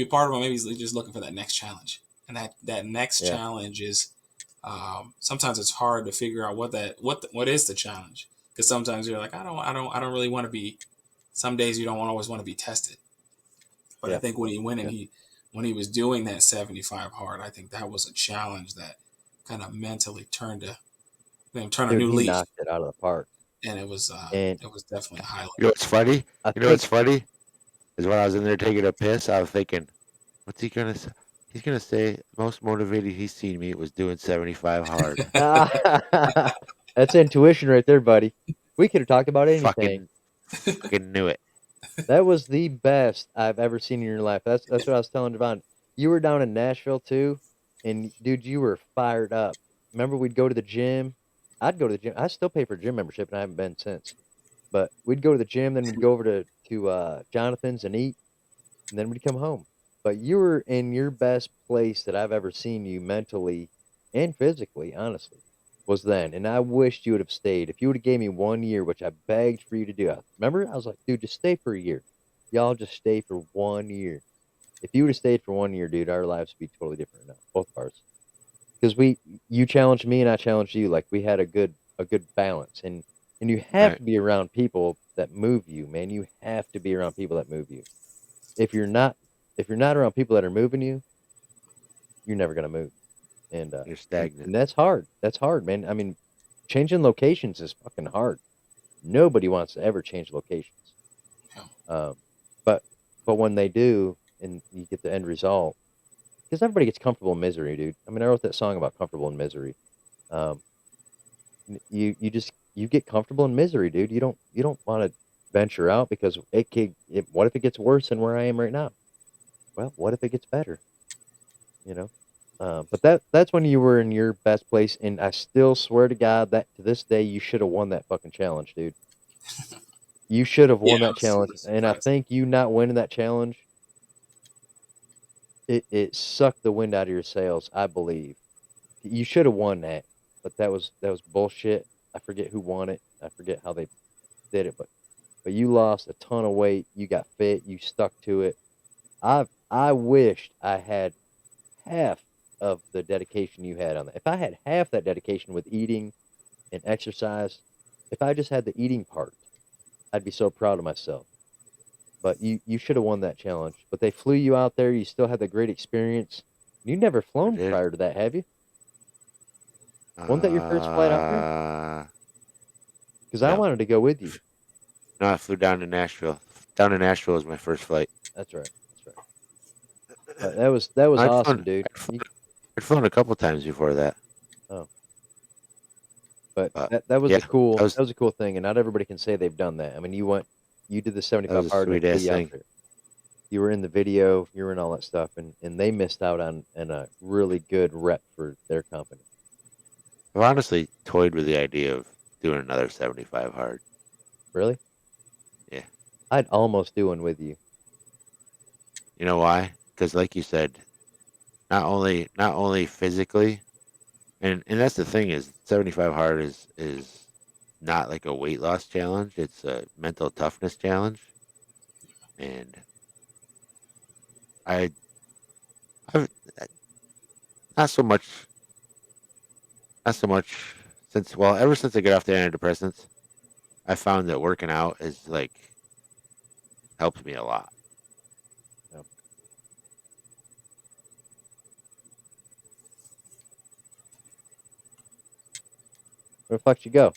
part of him maybe he's just looking for that next challenge, and that next Yeah. challenge is sometimes it's hard to figure out what is the challenge, because sometimes you're like I don't really want to be. Some days you don't always want to be tested, but I Yeah. think when he went and Yeah. when he was doing that 75 hard, I think that was a challenge that kind of mentally turn a Dude, new he leaf, knocked it out of the park. and And it was definitely a highlight. You know what's funny? I You know think what's funny is when I was in there taking a piss, I was thinking, what's he gonna say? He's gonna say most motivated he's seen me was doing 75 hard. that's intuition right there, buddy. We could have talked about anything. Fucking knew it. That was the best I've ever seen in your life. That's what I was telling Jahvon. You were down in Nashville too, and dude, you were fired up. Remember, we'd go to the gym. I'd go to the gym. I still pay for gym membership, and I haven't been since. But we'd go to the gym, then we'd go over to Jonathan's and eat, and then we'd come home. But you were in your best place that I've ever seen you mentally and physically, honestly, was then. And I wished you would have stayed. If you would have gave me 1 year, which I begged for you to do, remember? I was like, dude, just stay for a year. Y'all just stay for 1 year. If you would have stayed for 1 year, dude, our lives would be totally different now, both of ours. Because you challenged me and I challenged you. Like we had a good balance, and you have Right. to be around people that move you, man. You have to be around people that move you. If you're not, if you're not around people that are moving you, you're never gonna move. And uh, You're and, stagnant. and that's hard. That's hard, man. I mean, changing locations is fucking hard. Nobody wants to ever change locations. Yeah. Um, but when they do, and you get the end result, because everybody gets comfortable in misery, dude. I mean, I wrote that song about comfortable in misery. Um, you just you get comfortable in misery, dude. You don't want to venture out because what if it gets worse than where I am right now? Well, what if it gets better? You know. But that's when you were in your best place, and I still swear to God that to this day you should have won that fucking challenge, dude. You should have Yeah, won that I challenge, was and I surprised. think you not winning that challenge, it sucked the wind out of your sails. I believe you should have won that, but that was bullshit. I forget who won it. I forget how they did it, but you lost a ton of weight. You got fit. You stuck to it. I wished I had half of the dedication you had on that. If I had half that dedication with eating and exercise, if I just had the eating part, I'd be so proud of myself. But you should have won that challenge. But they flew you out there. You still had the great experience. You never I flown did. prior to that, have you? Wasn't that your first flight out there? Uh, Because I no. wanted to go with you. No, I flew down to Nashville. Down to Nashville was my first flight. That's right. That's right. But that was I'd awesome, flown, dude. I'd flown, I'd flown a couple times before that. Oh, but But that was yeah, a cool that was that was a cool thing, and not everybody can say they've done that. I mean, you did the that 75 was a hard, and they sweet flew ass you out thing. there. You were in the video, you were in all that stuff, and they missed out on a really good rep for their company. I've honestly toyed with the idea of doing another 75 hard. Really, Yeah. I'd almost do one with you. You know why? Because like you said, not only physically, and that's the thing is 75 hard is not like a weight loss challenge. It's a mental toughness challenge. And I I've not so much not so much since well ever since I got off the antidepressants, I found that working out is like helps me a lot. You know, where the fuck you go?